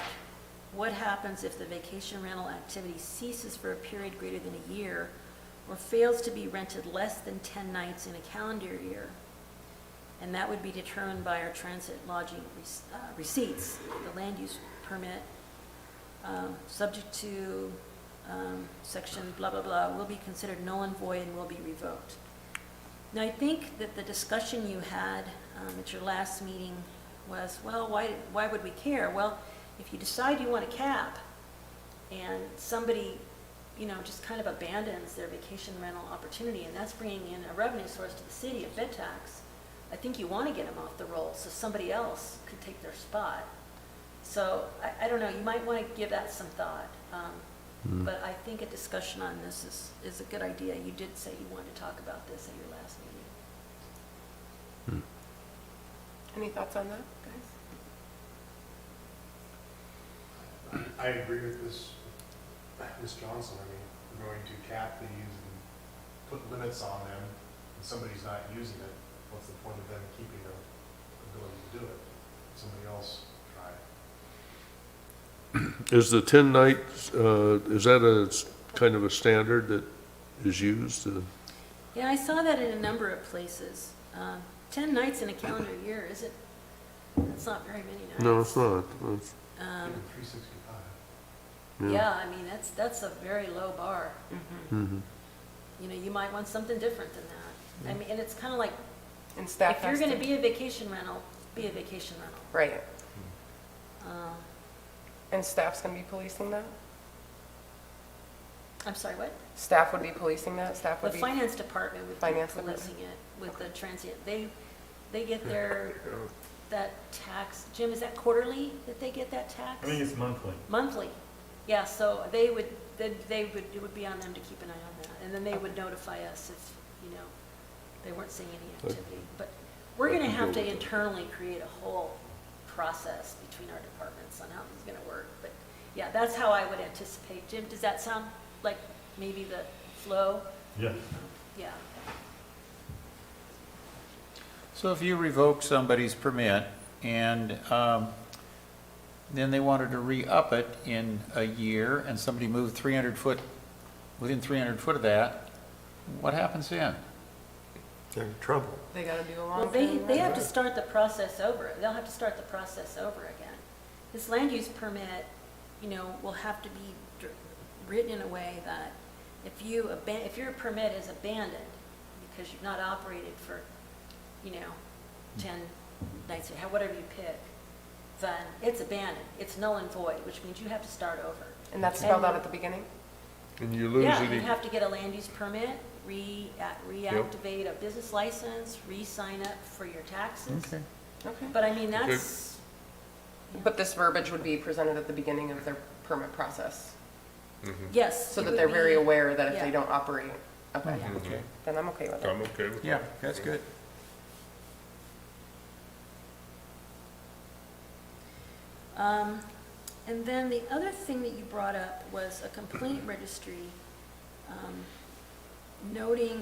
what happens if the vacation rental activity ceases for a period greater than a year or fails to be rented less than 10 nights in a calendar year. And that would be determined by our transit lodging receipts. The land use permit, subject to section blah, blah, blah, will be considered null and void and will be revoked. Now, I think that the discussion you had at your last meeting was, well, why would we care? Well, if you decide you want a cap and somebody, you know, just kind of abandons their vacation rental opportunity, and that's bringing in a revenue source to the city, a bed tax, I think you want to get them off the roll so somebody else could take their spot. So I don't know, you might want to give that some thought. But I think a discussion on this is a good idea. You did say you wanted to talk about this at your last meeting. Any thoughts on that, guys? I agree with Ms. Johnson. I mean, we're going to cap these and put limits on them, and somebody's not using it. What's the point of them keeping the ability to do it? Somebody else try it. Is the 10 nights, is that kind of a standard that is used? Yeah, I saw that in a number of places. 10 nights in a calendar year, it's not very many nights. No, it's not. It's- Um, Even 365. Yeah, I mean, that's a very low bar. Mhm. You know, you might want something different than that. I mean, and it's kind of like, And staff if you're has going to to, be a vacation rental, be a vacation rental. right, Uh, and staff's gonna be policing that? I'm sorry, what? Staff would be policing that? Staff The would be? finance department would be Finance department. policing it with the transient. They get their, that tax, Jim, is that quarterly that they get that tax? I think it's monthly. Monthly, yeah, so it would be on them to keep an eye on that, and then they would notify us if, you know, they weren't seeing any activity. But we're gonna have to internally create a whole process between our departments on how this is gonna work, but, yeah, that's how I would anticipate. Jim, does that sound like maybe the flow? Yes. Yeah. So if you revoke somebody's permit and then they wanted to re-up it in a year and somebody moved 300 foot, within 300 foot of that, what happens then? They're in trouble. They gotta do a long. Well, they have to start the process over. They'll have to start the process over again. This land use permit, you know, will have to be written in a way that if your permit is abandoned because you've not operated for, you know, 10 nights, or whatever you pick, then it's abandoned. It's null and void, which means you have to start over. And that's spelled out at the beginning? And you lose Yeah, any, you have to get a land use permit, reactivate a business license, re-sign up for your taxes. Okay. But I mean, that's, But this verbiage would be presented at the beginning of their permit process, yes. so it that would they're be- very aware that if yeah. they don't operate, okay, Yeah. Okay. then I'm okay with it. I'm okay with that. Yeah, that's good. And then the other thing that you brought up was a complaint registry, noting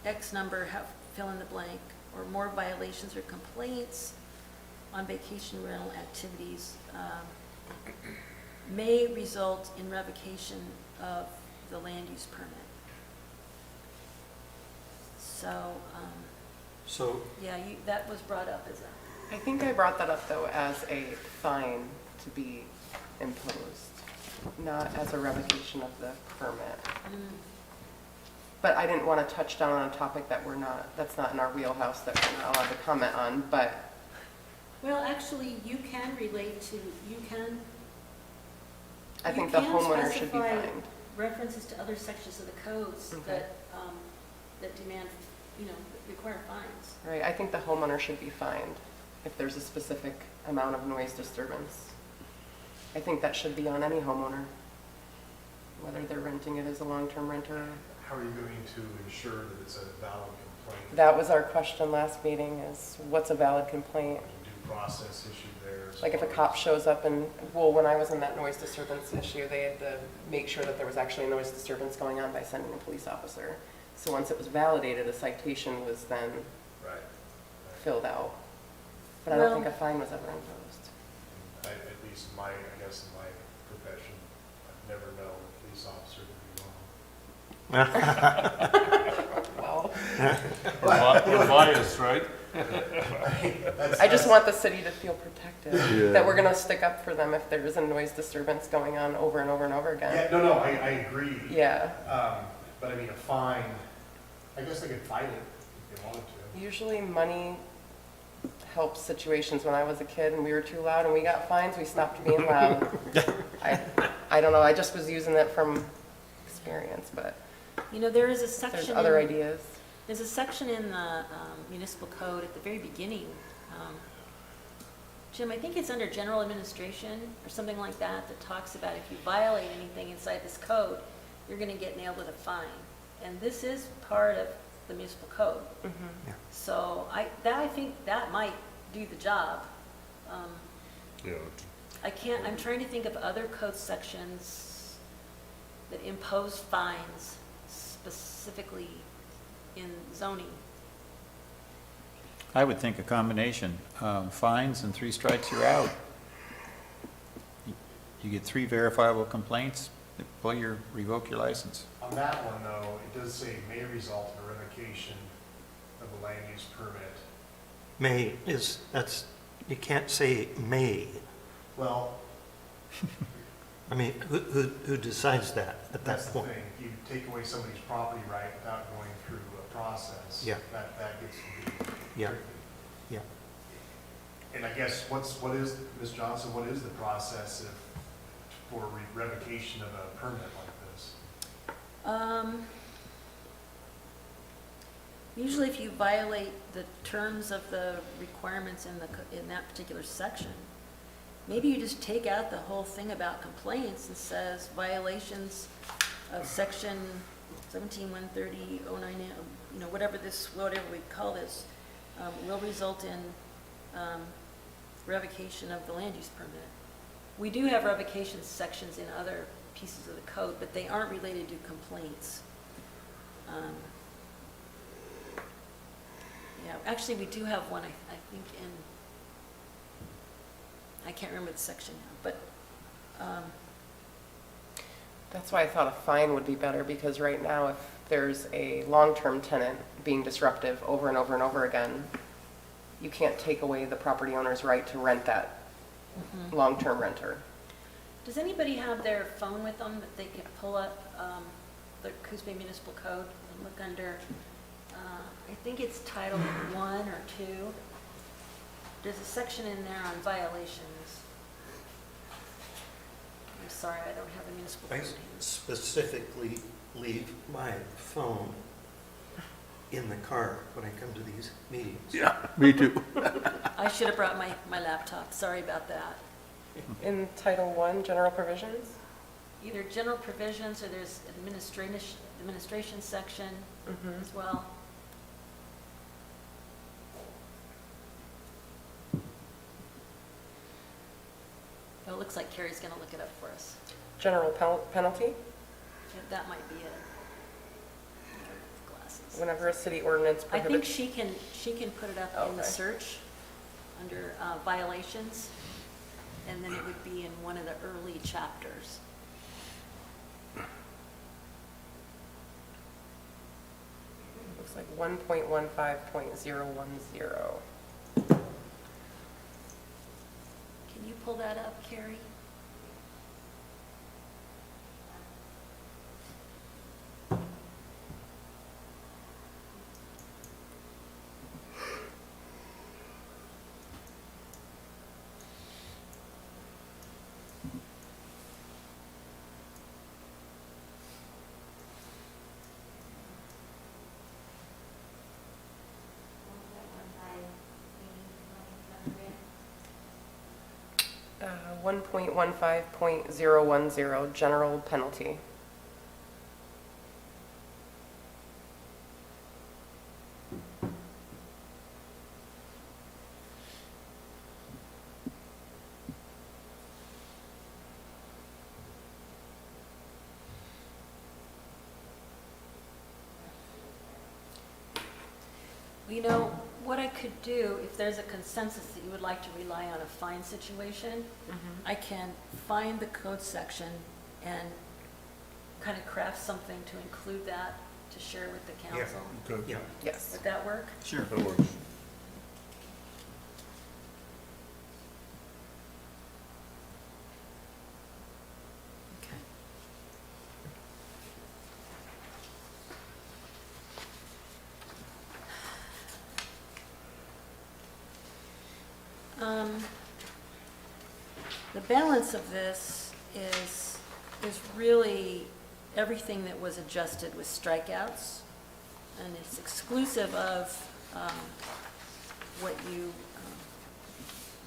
X number, fill in the blank, or more violations or complaints on vacation rental activities may result in revocation of the land use permit. So, So, yeah, that was brought up as a, I think I brought that up, though, as a fine to be imposed, not as a revocation of the permit. But I didn't want to touch down on a topic that's not in our wheelhouse, that we're not allowed to comment on, but Well, actually, you can relate to, I think You the can homeowner should be specify fined. references to other sections of the codes Okay. that demand, that require fines. Right, I think the homeowner should be fined if there's a specific amount of noise disturbance. I think that should be on any homeowner, whether they're renting it as a long-term renter. How are you going to ensure that it's a valid complaint? That was our question last meeting, is what's a valid complaint? Due process issue there. as Like if a far cop as- shows up and, well, when I was in that noise disturbance issue, they had to make sure that there was actually a noise disturbance going on by sending a police officer. So once it was validated, a citation was then Right. filled out. But I don't Well- think a fine was ever imposed. At least I guess in my profession, I've never known a police officer to be wrong. Wow. We're biased, right? I just want the city to feel protected, Yeah. that we're gonna stick up for them if there is a noise disturbance going on over and over and over Yeah, again. no, I agree. Yeah, But I mean, a fine, I guess they could fight it if they wanted to. usually money helps situations. When I was a kid and we were too loud and we got fines, we stopped being loud. I don't know, I just was using that from experience, but There is a there's section. other in- ideas. There's a section in the municipal code at the very beginning. Jim, I think it's under general administration or something like that, that talks about if you violate anything inside this code, you're going to get nailed with a fine. And this is part of the municipal code. So I think that might do the job. Yeah. I'm trying to think of other code sections that impose fines specifically in zoning. I would think a combination, fines and 3 strikes, you're out. You get 3 verifiable complaints, they revoke your license. On that one, though, it does say may result in a revocation of a land use permit. you can't say may. Well, I mean, who decides that at that that's the point? thing. You take away somebody's property right without going through a process. Yeah. That gets to be Yeah. tricky. Yeah. And I guess what is, Ms. Johnson, what is the process for revocation of a permit like this? Usually if you violate the terms of the requirements in that particular section, maybe you just take out the whole thing about complaints and says violations of section 17-130, 09, whatever we call this, will result in revocation of the land use permit. We do have revocation sections in other pieces of the code, but they aren't related to complaints. Yeah, actually, we do have one, I think, I can't remember the section now, but, That's why I thought a fine would be better, because right now, if there's a long-term tenant being disruptive over and over and over again, you can't take away the property owner's right to rent that long-term renter. does anybody have their phone with them that they could pull up the Coos Bay Municipal Code and look under, I think it's Title 1 or 2. There's a section in there on violations. I'm sorry, I don't have the municipal I code. specifically leave my phone in the car when I come to these meetings. Yeah, me too. I should have brought my laptop, sorry about that. In Title I, general provisions? Either general provisions or there's administration section as well. Well, it looks like Carrie's going to look it up for us. General penalty? Yeah, that might be it. Glasses. Whenever a city ordinance I think prohibits. she can put it up in the Okay. search under violations, and then it would be in one of the early chapters. Looks like 1.15.010. Can you pull that up, Carrie? 1.15.010, general penalty. You know, what I could do, if there's a consensus that you would like to rely on a fine situation, I can find the code section and kind of craft something to include that, to share with the council. Okay. Yeah, Yes. Would that work? Sure. That works. Okay. The balance of this is really everything that was adjusted with strikeouts, and it's exclusive of what you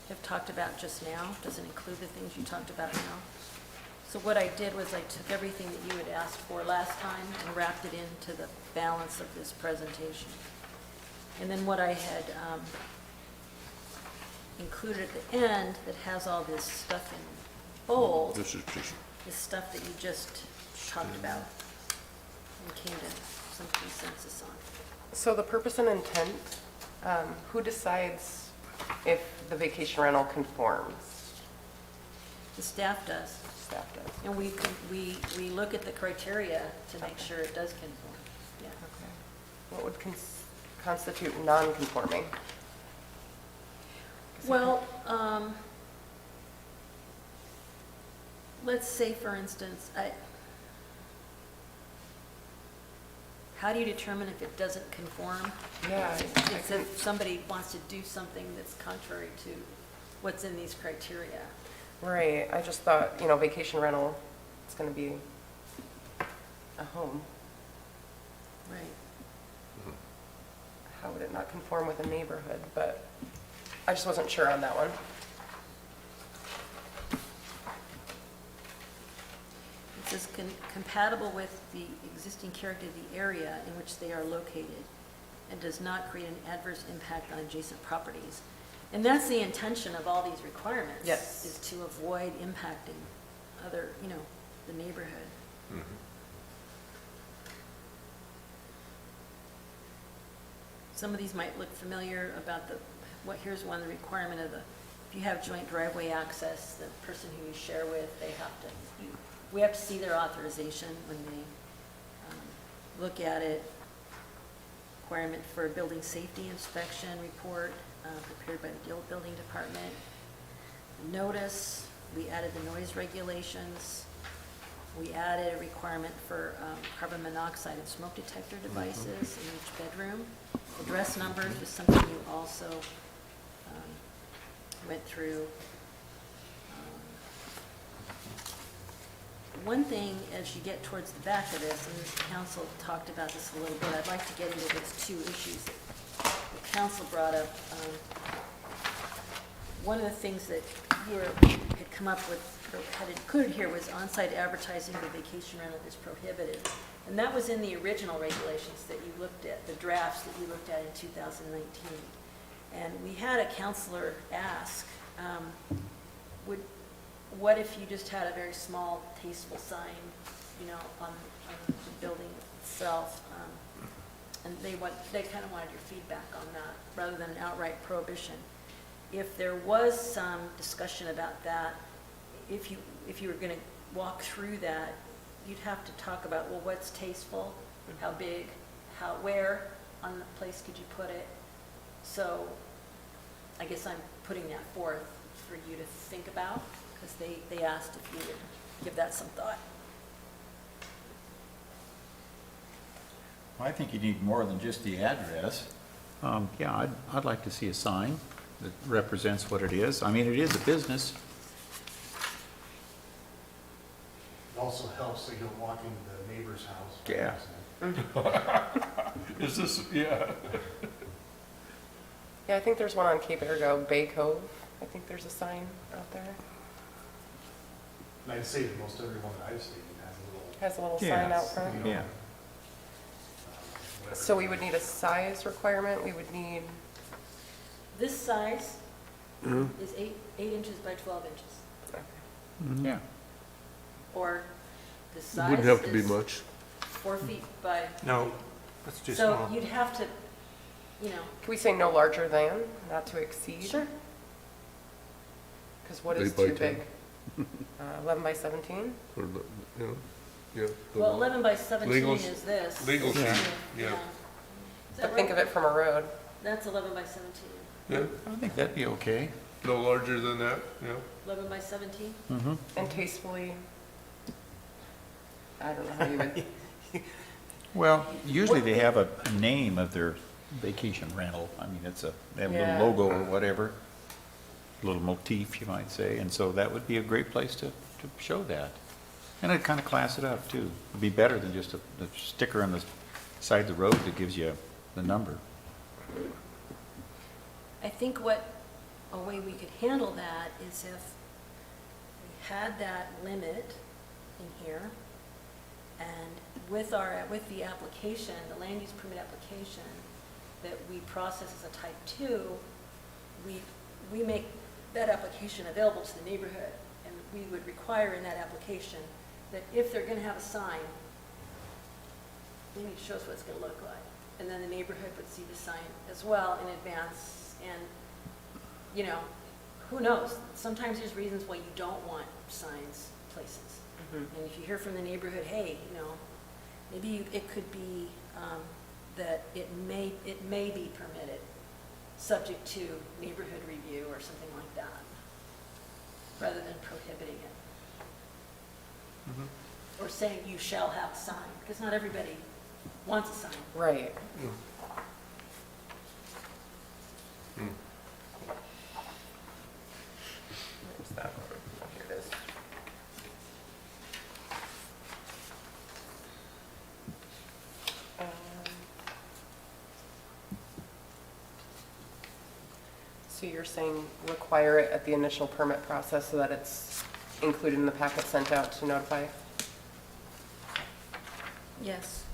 have talked about just now, doesn't include the things you talked about now. So what I did was I took everything that you had asked for last time and wrapped it into the balance of this presentation. And then what I had included at the end that has all this stuff in bold This is just, is stuff that you just talked about and came to some consensus on. So the purpose and intent, who decides if the vacation rental conforms? The staff does, Staff does. and we look at the criteria to make sure it does conform, yeah. Okay. What would constitute non-conforming? Well, let's say, for instance, how do you determine if it doesn't conform? Yeah, I It's couldn't- if somebody wants to do something that's contrary to what's in these criteria. right, I just thought, vacation rental, it's gonna be a home. Right. How would it not conform with a neighborhood? But I just wasn't sure on that one. It says compatible with the existing character of the area in which they are located and does not create an adverse impact on adjacent properties. And that's the intention of all these requirements. Yes. Is to avoid impacting other, the neighborhood. Some of these might look familiar about here's one, the requirement of if you have joint driveway access, the person who you share with, we have to see their authorization when they look at it. Requirement for a building safety inspection report prepared by the Guild Building Department. Notice, we added the noise regulations. We added a requirement for carbon monoxide and smoke detector devices in each bedroom. Address numbers was something you also went through. One thing, as you get towards the back of this, and the council talked about this a little bit, I'd like to get into those two issues that the council brought up. One of the things that you had come up with, or had included here, was on-site advertising of vacation rental is prohibited. And that was in the original regulations that you looked at, the drafts that you looked at in 2019. And we had a counselor ask, what if you just had a very small, tasteful sign, on the building itself? And they kind of wanted your feedback on that, rather than an outright prohibition. If there was some discussion about that, if you were going to walk through that, you'd have to talk about, well, what's tasteful, how big, where on the place could you put it? So I guess I'm putting that forth for you to think about, because they asked if you would give that some thought. Well, I think you need more than just the address. Yeah, I'd like to see a sign that represents what it is. I mean, it is a business. It also helps that you're walking the neighbor's house. Yeah. is this, yeah. Yeah, I think there's one on Cape Ergo, Bay Cove. I think there's a sign out there. And I'd say that most everyone that I've seen has a little. Has a little Yeah. sign out front. Yeah. whatever. So we would need a size requirement, we would need, This size Yeah. is 8 inches by 12 inches. Yeah. Or the It size wouldn't have to be is much. 4 feet by, No, that's too so small. you'd have to, you know, can we say no larger than, not to exceed? sure. Because what is 8 by too 10. big? 11 by 17? Or, yeah, yeah. Well, 11 by 17 Legal- is this. legal Yeah. sheet, yeah. Is that But think of right? it from a road. That's 11 by 17. Yeah, I think that'd be okay. no larger than that, yeah. 11 by 17? Mm-hmm. And tastefully, I don't know how you would, Well, usually they have a name of their vacation rental. I mean, they have a Yeah. little logo or whatever, a little motif, you might say, and so that would be a great place to show that. And it'd kind of class it up, too. It'd be better than just a sticker on the side of the road that gives you the number. I think a way we could handle that is if we had that limit in here, and with the application, the land use permit application, that we process as a type 2, we make that application available to the neighborhood, and we would require in that application that if they're gonna have a sign, they need to show us what it's gonna look like. And then the neighborhood would see the sign as well in advance, and, you know, who knows? Sometimes there's reasons why you don't want signs places. And if you hear from the neighborhood, hey, you know, maybe it could be that it may be permitted, subject to neighborhood review or something like that, rather than prohibiting it. Or saying you shall have a sign, because not everybody wants a sign. right. Where's that one? Here it is. Um, So you're saying require it at the initial permit process so that it's included in the packet sent out to notify? Yes.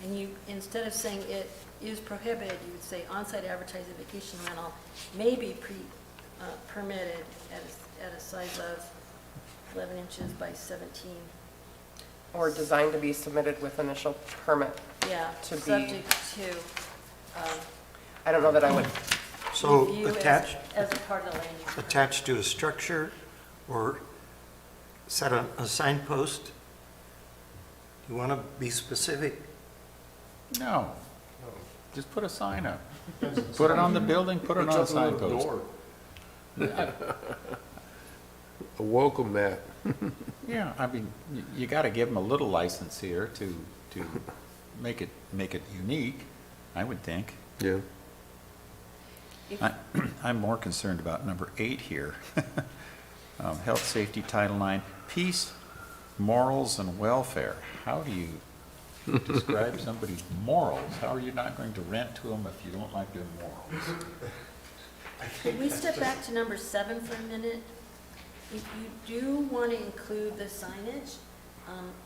And you, instead of saying it is prohibited, you would say on-site advertising vacation rental may be permitted at a size of 11 inches by 17. Or designed to be submitted with initial permit? Yeah, To be- subject to I don't know that I would, So review attached, as a part of the land use permit. attached to a structure or set on a signpost? You want to be specific? No. Just put a sign up. Put it on the building, put it on a signpost. A welcome mat. Yeah, I mean, you got to give them a little license here to make it unique, I would think. Yeah. I'm more concerned about number 8 here. Health, safety, Title IX, peace, morals, and welfare. How do you describe somebody's morals? How are you not going to rent to them if you don't like their morals? Can we step back to number 7 for a minute? If you do want to include the signage,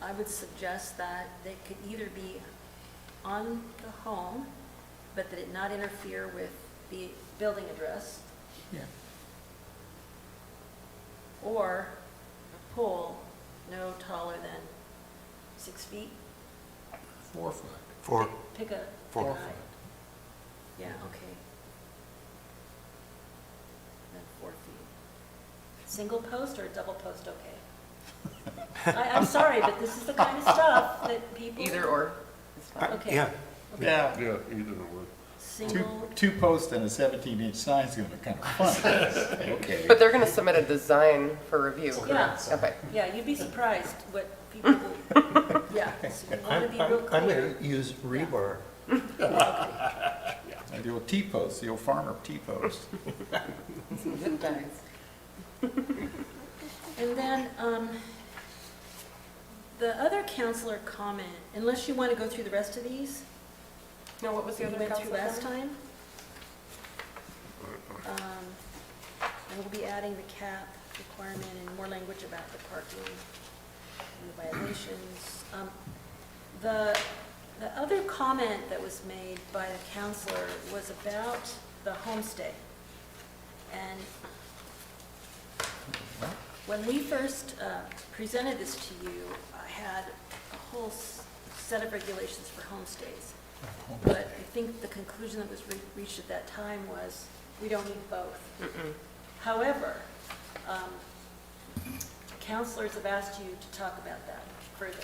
I would suggest that they could either be on the home, but that it not interfere with the building address, Yeah. or a pole no taller than 6 feet. 4 foot. For, Pick a. 4 pick a foot. height. Yeah, okay. Then 4 feet. Single post or double post, okay? I'm sorry, but this is the kind of stuff that people. either or. is fine. Okay. yeah, Okay. Yeah, either or. Single, Two posts and a 17-inch sign's going to be kind of fun. Okay. But they're going to submit a design for review. yeah, Okay. yeah, you'd be surprised what people will, yeah, so you want to be real I'm clear. going to use rebar. And the old T-post, the old farmer T-post. Good guys. And then, the other counselor comment, unless you want to go through the rest of these, No, what was the we other went through council last comment? time. And we'll be adding the cap requirement and more language about the parking and the violations. The other comment that was made by the counselor was about the homestay. And when we first presented this to you, I had a whole set of regulations for homestays. But I think the conclusion that was reached at that time was, we don't need both. However, counselors have asked you to talk about that further.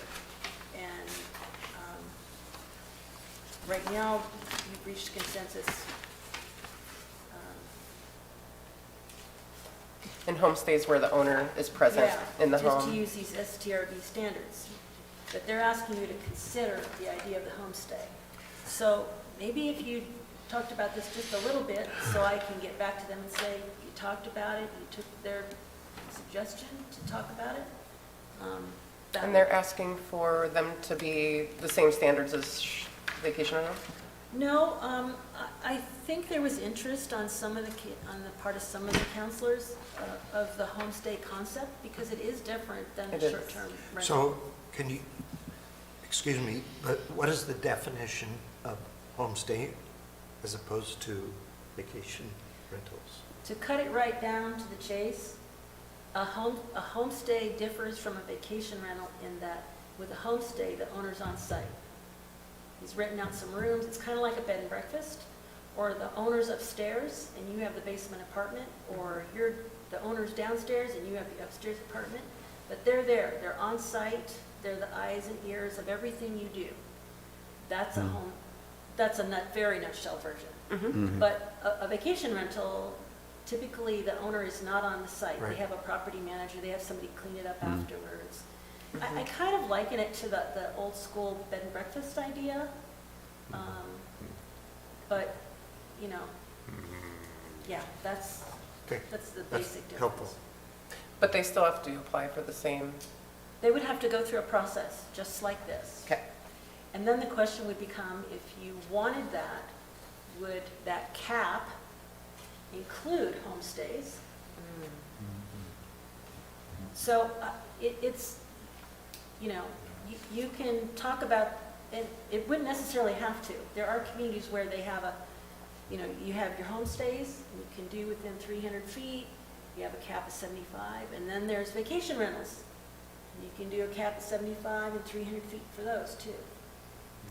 And right now, you've reached consensus. In homestays where the owner is present in the Just to home. use these STRB standards. But they're asking you to consider the idea of the homestay. So maybe if you talked about this just a little bit, so I can get back to them and say, you talked about it, you took their suggestion to talk about it. that And they're asking for them to be the same standards as vacation rentals? No, I think there was interest on some of on the part of some of the counselors of the homestay concept, because it is different than It the is. short-term rental. So can you, excuse me, but what is the definition of homestay as opposed to vacation rentals? To cut it right down to the chase, a homestay differs from a vacation rental in that with a homestay, the owner's on site. He's renting out some rooms. It's kind of like a bed and breakfast, or the owner's upstairs and you have the basement apartment, or you're the owner's downstairs and you have the upstairs apartment. But they're there. They're on site. They're the eyes and ears of everything you do. That's a home. That's a very nutshell version. But a vacation rental, typically the owner is not on the site. Right. They have a property manager. They have somebody clean it up afterwards. I kind of liken it to the old school bed and breakfast idea. But, you know, yeah, that's Okay, the that's basic difference. helpful. But they still have to apply for the same, They would have to go through a process, just like this. okay. And then the question would become, if you wanted that, would that cap include homestays? So it's, you know, you can talk about, and it wouldn't necessarily have to. There are communities where they have you know, you have your homestays, you can do within 300 feet, you have a cap of 75, and then there's vacation rentals. You can do a cap of 75 and 300 feet for those too.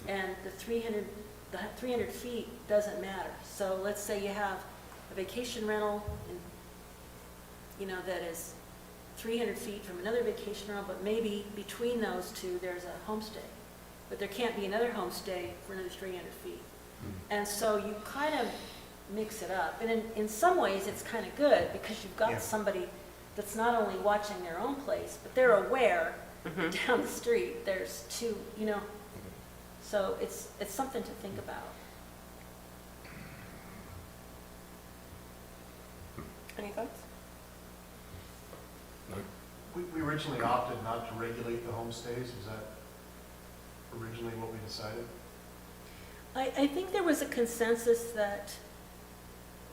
And the 300 feet doesn't matter. So let's say you have a vacation rental, and, you know, that is 300 feet from another vacation rental, but maybe between those two, there's a homestay. But there can't be another homestay for another 300 feet. And so you kind of mix it up. And in some ways, it's kind of good, because you've got Yeah. somebody that's not only watching their own place, but they're aware down the street, there's two, you know. So it's something to think about. Any thoughts? We originally opted not to regulate the homestays. Was that originally what we decided? I think there was a consensus that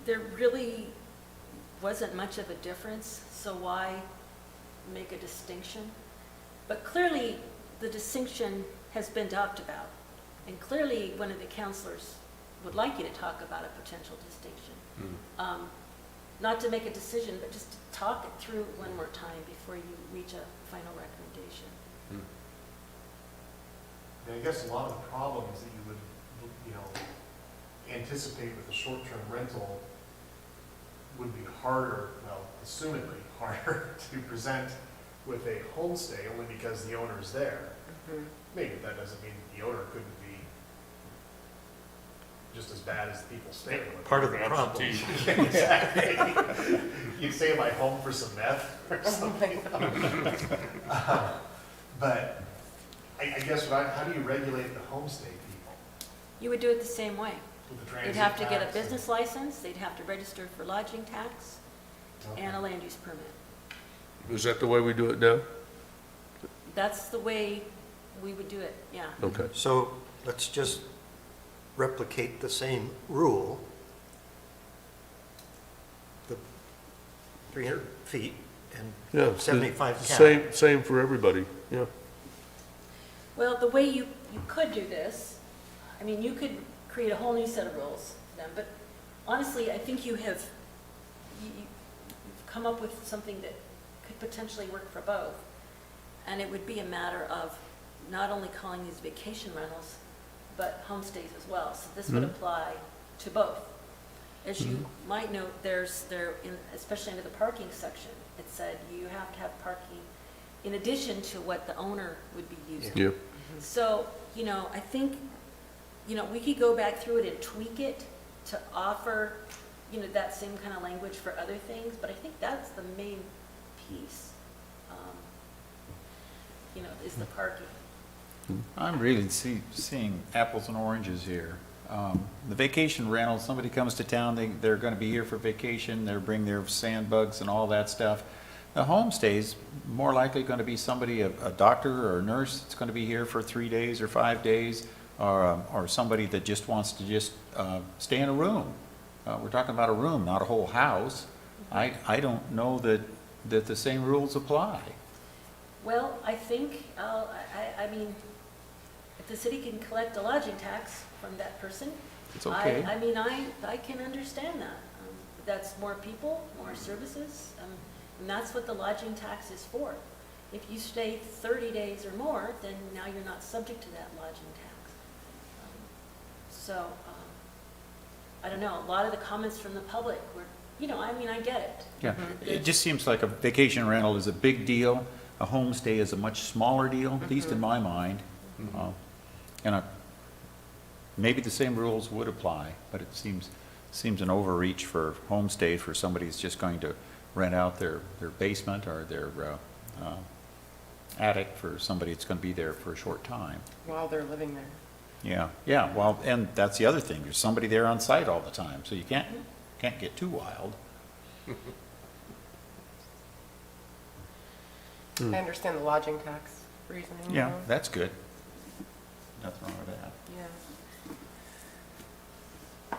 there really wasn't much of a difference, so why make a distinction? But clearly, the distinction has been talked about, and clearly, one of the counselors would like you to talk about a potential distinction. Not to make a decision, but just to talk it through one more time before you reach a final recommendation. And I guess a lot of the problems that you would, you know, anticipate with a short-term rental would be harder, well, assumedly harder to present with a homestay, only because the owner's there. Maybe that doesn't mean the owner couldn't be just as bad as the people staying with. Part of the problem. Exactly. You'd stay in my home for some meth or something. But I guess how do you regulate the homestay people You would do it the same way. with the They'd transient have to get a tax and- business license, they'd have to register for lodging tax, Okay. and a land use permit. Is that the way we do it now? That's the way we would do it, yeah. Okay. So let's just replicate the same rule. The 300 feet Yeah. and 75 cap. Same for everybody, yeah. Well, the way you could do this, I mean, you could create a whole new set of rules for them, but honestly, I think you've come up with something that could potentially work for both. And it would be a matter of not only calling these vacation rentals, but homestays as well. So this would apply to both. As you might note, especially under the parking section, it said you have to have parking in addition to what the owner would be using. Yeah. So, I think, we could go back through it and tweak it to offer, that same kind of language for other things, but I think that's the main piece, is the parking. I'm really seeing apples and oranges here. The vacation rental, somebody comes to town, they're gonna be here for vacation, they're bring their sandbugs and all that stuff. The homestay's more likely gonna be somebody, a doctor or a nurse that's gonna be here for 3 days or 5 days, or somebody that just wants to stay in a room. We're talking about a room, not a whole house. I don't know that the same rules apply. Well, I think, I mean, if the city can collect a lodging tax from that person. It's okay. I mean, I can understand that. That's more people, more services, and that's what the lodging tax is for. If you stay 30 days or more, then now you're not subject to that lodging tax. So, I don't know, a lot of the comments from the public were, I get it. Yeah, it just seems like a vacation rental is a big deal. A homestay is a much smaller deal, at least in my mind. And maybe the same rules would apply, but it seems an overreach for homestay for somebody who's just going to rent out their basement or their attic for somebody that's going to be there for a short time. While they're living there. Yeah, well, and that's the other thing, there's somebody there on site all the time, so you can't get too wild. I understand the lodging tax reasoning. Yeah, though. that's good. Nothing wrong with that. Yeah.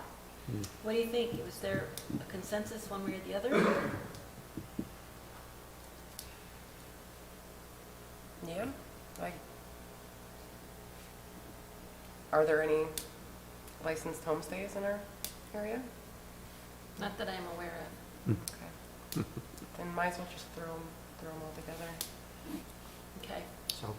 What do you think? Was there a consensus one way or the other? Yeah. Are there any licensed homestays in our area? Not that I'm aware of. Okay. Then might as well just throw them all together. Okay. So,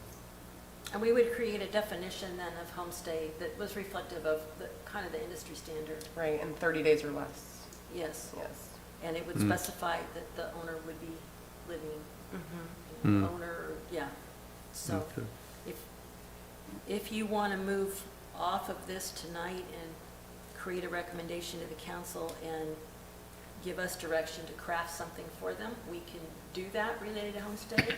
And we would create a definition then of homestay that was reflective of the kind of the industry standard. Right, and 30 days or less. Yes. Yes. And it would specify that the owner would be living, owner, yeah. So Okay. if you want to move off of this tonight and create a recommendation to the council and give us direction to craft something for them, we can do that related to homestay,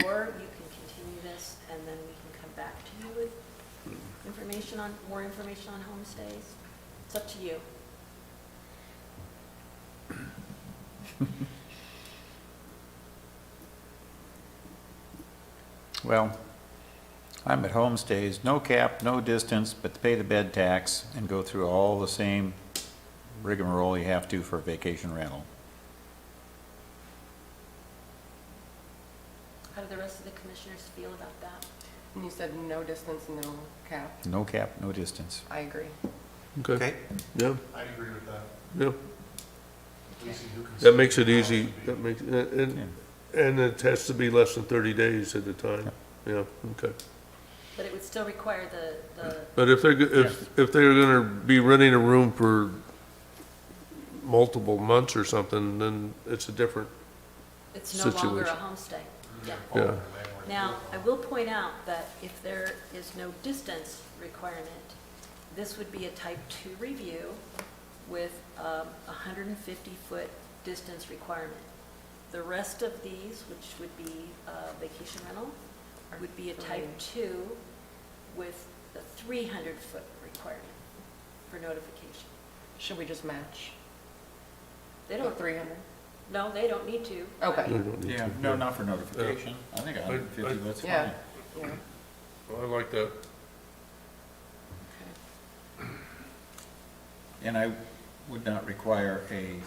or you can continue this and then we can come back to you with more information on homestays. It's up to you. Well, I'm at homestays, no cap, no distance, but to pay the bed tax and go through all the same rigmarole you have to for a vacation rental. How do the rest of the commissioners feel about that? And you said no distance, no cap. No cap, no distance. I agree. okay, Yeah, I'd agree with that. yeah. Lacey, who can That say makes it the easy, policy? that makes, and it has to be less than 30 days at a time, yeah, okay. But it would still require the But if they're gonna be renting a room for multiple months or something, then it's a different, it's no longer a situation. homestay. Yeah. yeah. Now, I will point out that if there is no distance requirement, this would be a type 2 review with a 150-foot distance requirement. The rest of these, which would be vacation rental, would be a type 2 with the 300-foot requirement for notification. Should we just match They the don't, 300? no, they don't need to. Okay. We don't need Yeah, to. no, not for notification. I think 150, that's fine. Yeah. Yeah. I like that. And I would not require a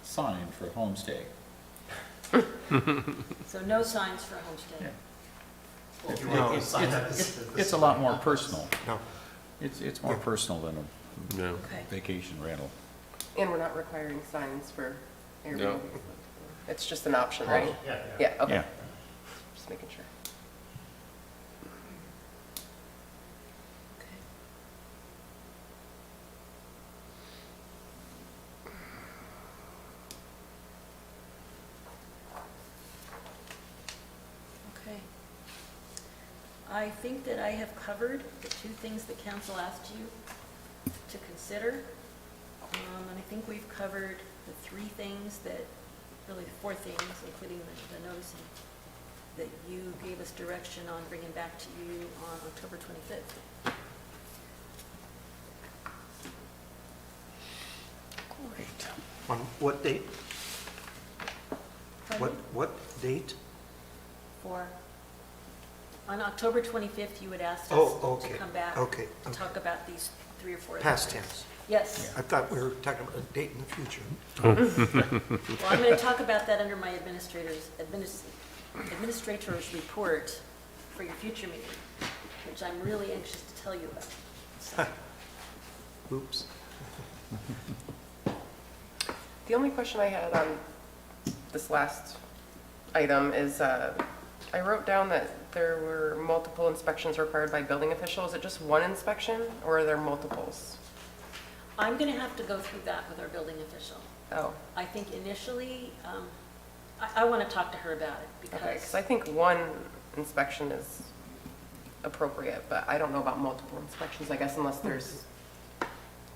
sign for homestay. So no signs for homestead. If you No, want to sign that, It's a lot more personal. No. It's more personal than a Yeah. Okay. vacation rental. And we're not requiring signs for Airbnb. No. It's just an option, right? Yeah, Yeah, okay. Yeah. Just making sure. Okay. I think that I have covered the two things the council asked you to consider. And I think we've covered the three things that, really the four things, including the noticing, that you gave us direction on bringing back to you on October 25th. Great. On what date? Pardon me? What date? On October 25th, you had asked us Oh, to okay. come back Okay, to okay. talk about these three or four. Past things. tense. Yes. I thought we were talking about a date in the future. Well, I'm going to talk about that under my administrator's report for your future meeting, which I'm really anxious to tell you about. So, Oops. The only question I had on this last item is, I wrote down that there were multiple inspections required by building officials. Is it just one inspection, or are there multiples? I'm going to have to go through that with our building official. Oh, I think initially, I want to talk to her about it okay, because because, I think one inspection is appropriate, but I don't know about multiple inspections, I guess, unless there's, It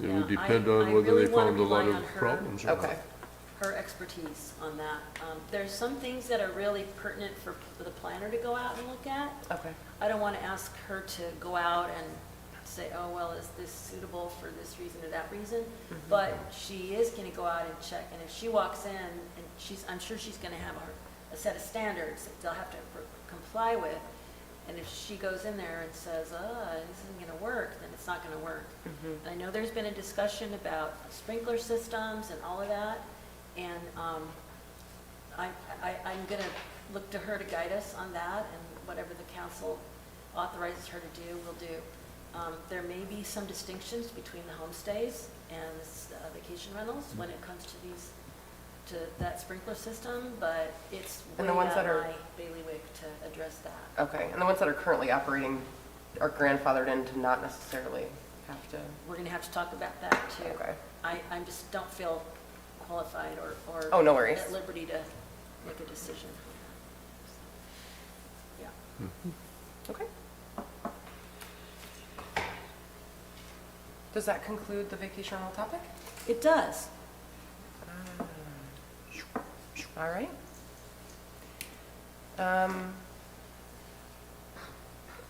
Yeah, would depend I on whether really they wanna found a lot rely of on her. problems or not. okay, her expertise on that. There's some things that are really pertinent for the planner to go out and look at. okay. I don't want to ask her to go out and say, oh, well, is this suitable for this reason or that reason? But she is going to go out and check, and if she walks in, and I'm sure she's going to have a set of standards that they'll have to comply with, and if she goes in there and says, this isn't going to work, then it's not going to work. And I know there's been a discussion about sprinkler systems and all of that, and I'm going to look to her to guide us on that, and whatever the council authorizes her to do, we'll do. There may be some distinctions between the homestays and vacation rentals when it comes to that sprinkler system, but it's way And the ones out that of are- my bailiwick to address that. Okay, and the ones that are currently operating are grandfathered in to not necessarily have to, We're going to have to talk about that too. okay. I just don't feel qualified or Oh, no worries. at liberty to make a decision. Yeah. Okay. Does that conclude the vacation rental topic? It does. All right.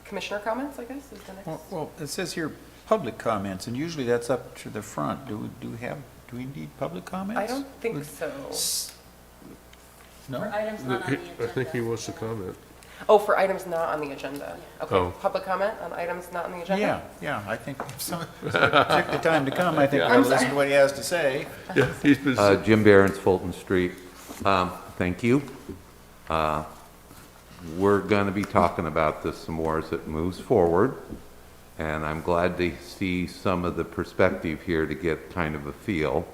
Commissioner comments, I guess, is the next. Well, it says here, public comments, and usually that's up to the front. Do we need public comments? I don't think so. For No? items not on the agenda. I think he wants to comment. Oh, for items not on the agenda. Okay, Oh. public comment on items not on the agenda? Yeah, I think if someone took the time to come, I think we'll listen to what he has to say. Yeah, he's been, Jim Barron's, Fulton Street. Thank you. We're going to be talking about this some more as it moves forward, and I'm glad to see some of the perspective here to get kind of a feel.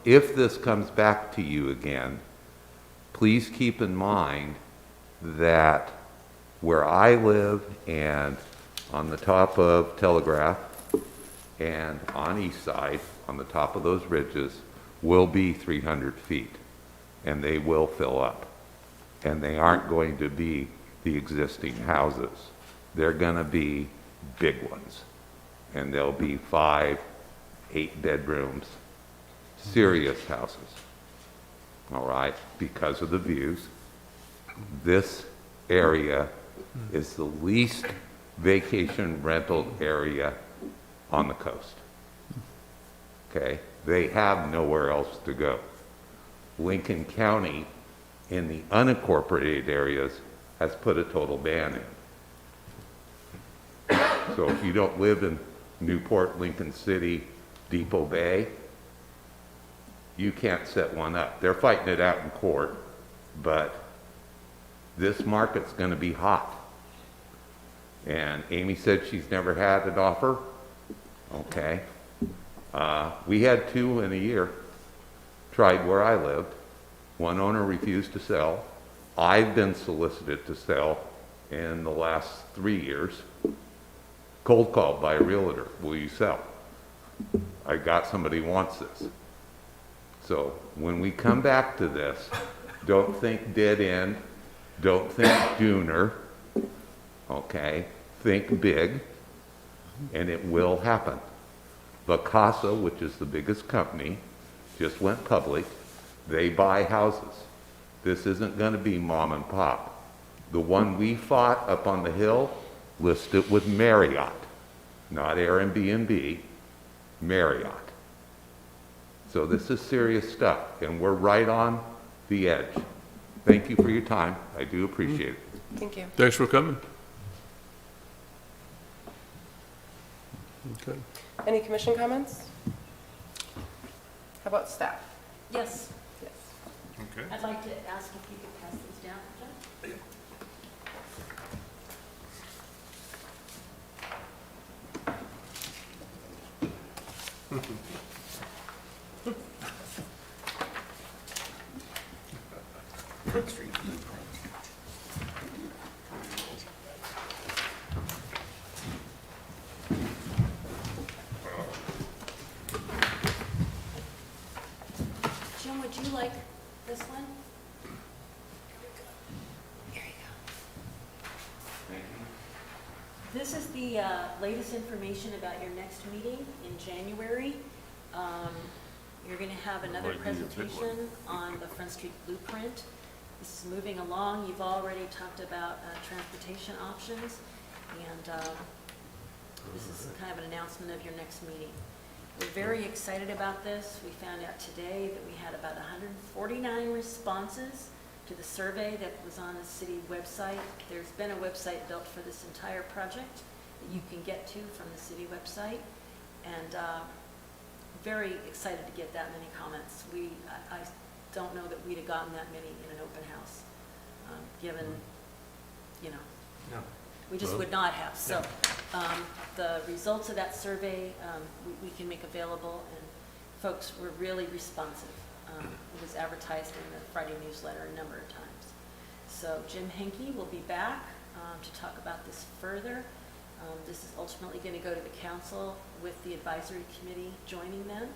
If this comes back to you again, please keep in mind that where I live and on the top of Telegraph and on East Side, on the top of those ridges, will be 300 feet, and they will fill up. And they aren't going to be the existing houses. They're gonna be big ones. And they'll be 5, 8 bedrooms, serious houses. All right, because of the views. This area is the least vacation rental area on the coast. Okay, they have nowhere else to go. Lincoln County, in the unincorporated areas, has put a total ban in. So if you don't live in Newport, Lincoln City, Depot Bay, you can't set one up. They're fighting it out in court, but this market's gonna be hot. And Amy said she's never had an offer. Okay. We had 2 in a year, tried where I lived. One owner refused to sell. I've been solicited to sell in the last 3 years. Cold called by a realtor, will you sell? I got somebody who wants this. So when we come back to this, don't think dead end, don't think Dooner, okay? Think big, and it will happen. Casa, which is the biggest company, just went public. They buy houses. This isn't going to be mom and pop. The one we fought up on the hill, listed with Marriott, not Airbnb, Marriott. So this is serious stuff, and we're right on the edge. Thank you for your time. I do appreciate it. Thank you. Thanks for coming. Okay. Any commission comments? How about staff? Yes, Yes. Okay. I'd like to ask if you could pass these down, John? Jim, would you like this one? Here you go. This is the latest information about your next meeting in January. You're going to have another presentation on the Front Street Blueprint. This is moving along. You've already talked about transportation options, and this is kind of an announcement of your next meeting. We're very excited about this. We found out today that we had about 149 responses to the survey that was on the city website. There's been a website built for this entire project that you can get to from the city website, and very excited to get that many comments. I don't know that we'd have gotten that many in an open house, given, you know, No. we just would not have. So the results of that survey we can make available, and folks were really responsive. It was advertised in the Friday newsletter a number of times. So Jim Henke will be back to talk about this further. This is ultimately going to go to the council with the advisory committee joining them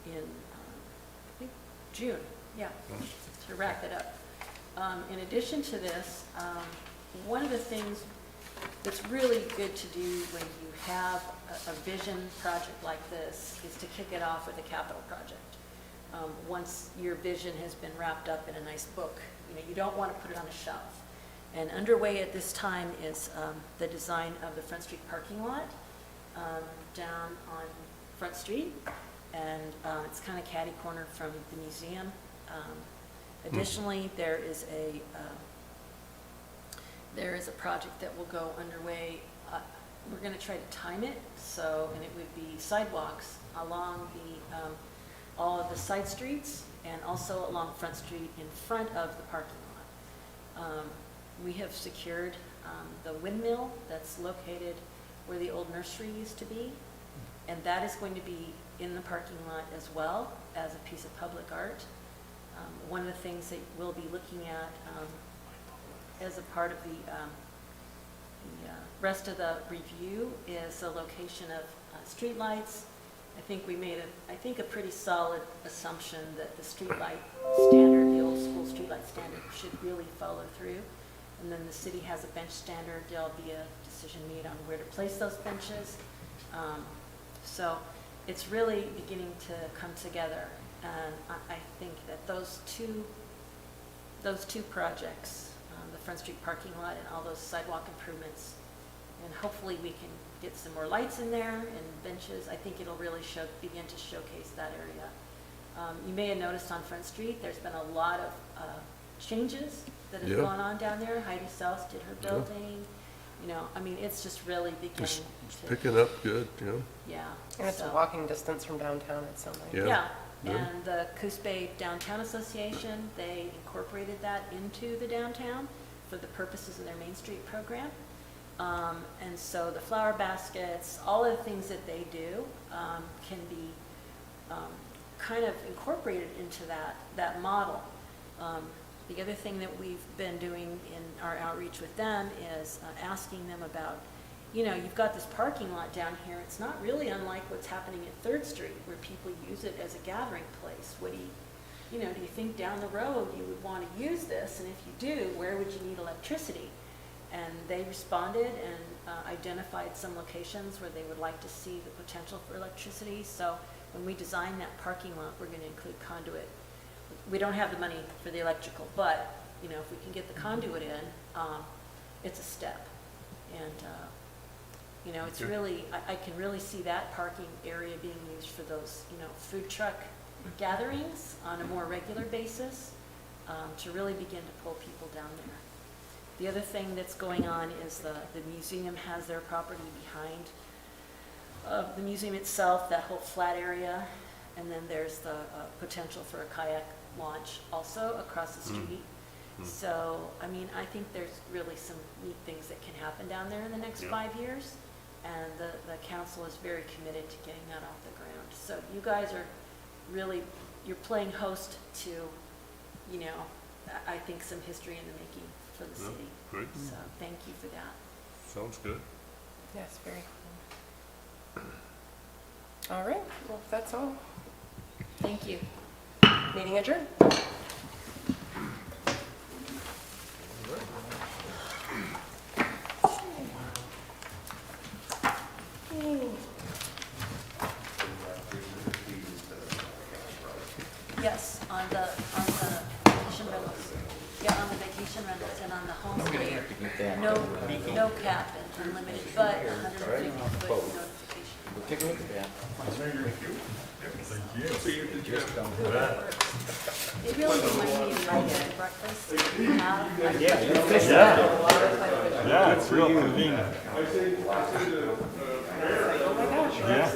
in, I think, June. Yeah, to wrap it up. In addition to this, one of the things that's really good to do when you have a vision project like this is to kick it off with a capital project. Once your vision has been wrapped up in a nice book, you don't want to put it on a shelf. And underway at this time is the design of the Front Street parking lot down on Front Street, and it's kind of catty corner from the museum. Additionally, there is a project that will go underway. We're going to try to time it, and it would be sidewalks along all of the side streets and also along Front Street in front of the parking lot. We have secured the windmill that's located where the old nursery used to be, and that is going to be in the parking lot as well as a piece of public art. One of the things that we'll be looking at as a part of the rest of the review is the location of streetlights. I think we made a pretty solid assumption that the streetlight standard, the old school streetlight standard, should really follow through. And then the city has a bench standard. There'll be a decision made on where to place those benches. So it's really beginning to come together. And I think that those two projects, the Front Street parking lot and all those sidewalk improvements, and hopefully we can get some more lights in there and benches. I think it'll really begin to showcase that area. You may have noticed on Front Street, there's been a lot of changes that have gone on down there. Heidi South did her building. It's just really beginning It's to. picking up good, Yeah. And it's a so- walking distance from downtown, it's so nice. Yeah. Yeah, And the Coos Bay Downtown Association, they incorporated that into the downtown for the purposes of their Main Street program. And so the flower baskets, all of the things that they do can be kind of incorporated into that model. The other thing that we've been doing in our outreach with them is asking them about, you know, you've got this parking lot down here. It's not really unlike what's happening at 3rd Street, where people use it as a gathering place. What do you know, do you think down the road you would want to use this? And if you do, where would you need electricity? And they responded and identified some locations where they would like to see the potential for electricity. So when we design that parking lot, we're going to include conduit. We don't have the money for the electrical, but, you know, if we can get the conduit in, it's a step. And, you know, it's really, I can really see that parking area being used for those, you know, food truck gatherings on a more regular basis, to really begin to pull people down there. The other thing that's going on is the museum has their property behind the museum itself, that whole flat area, and then there's the potential for a kayak launch also across the street. So, I mean, I think there's really some neat things that can happen down there in the next 5 years, and the council is very committed to getting that off the ground. So you guys are really, you're playing host to, you know, I think some history in the making for the city. Great. So thank you for that. Sounds good. Yes, very cool. All right, well, if that's all, Thank you. meeting adjourned. Yes, on the vacation rentals. Yeah, on the vacation rentals and on the homestay. No cap and unlimited, but 150 foot notification. We'll take a look at that. It really reminds me of the bed and breakfast. Yeah, it's real convenient.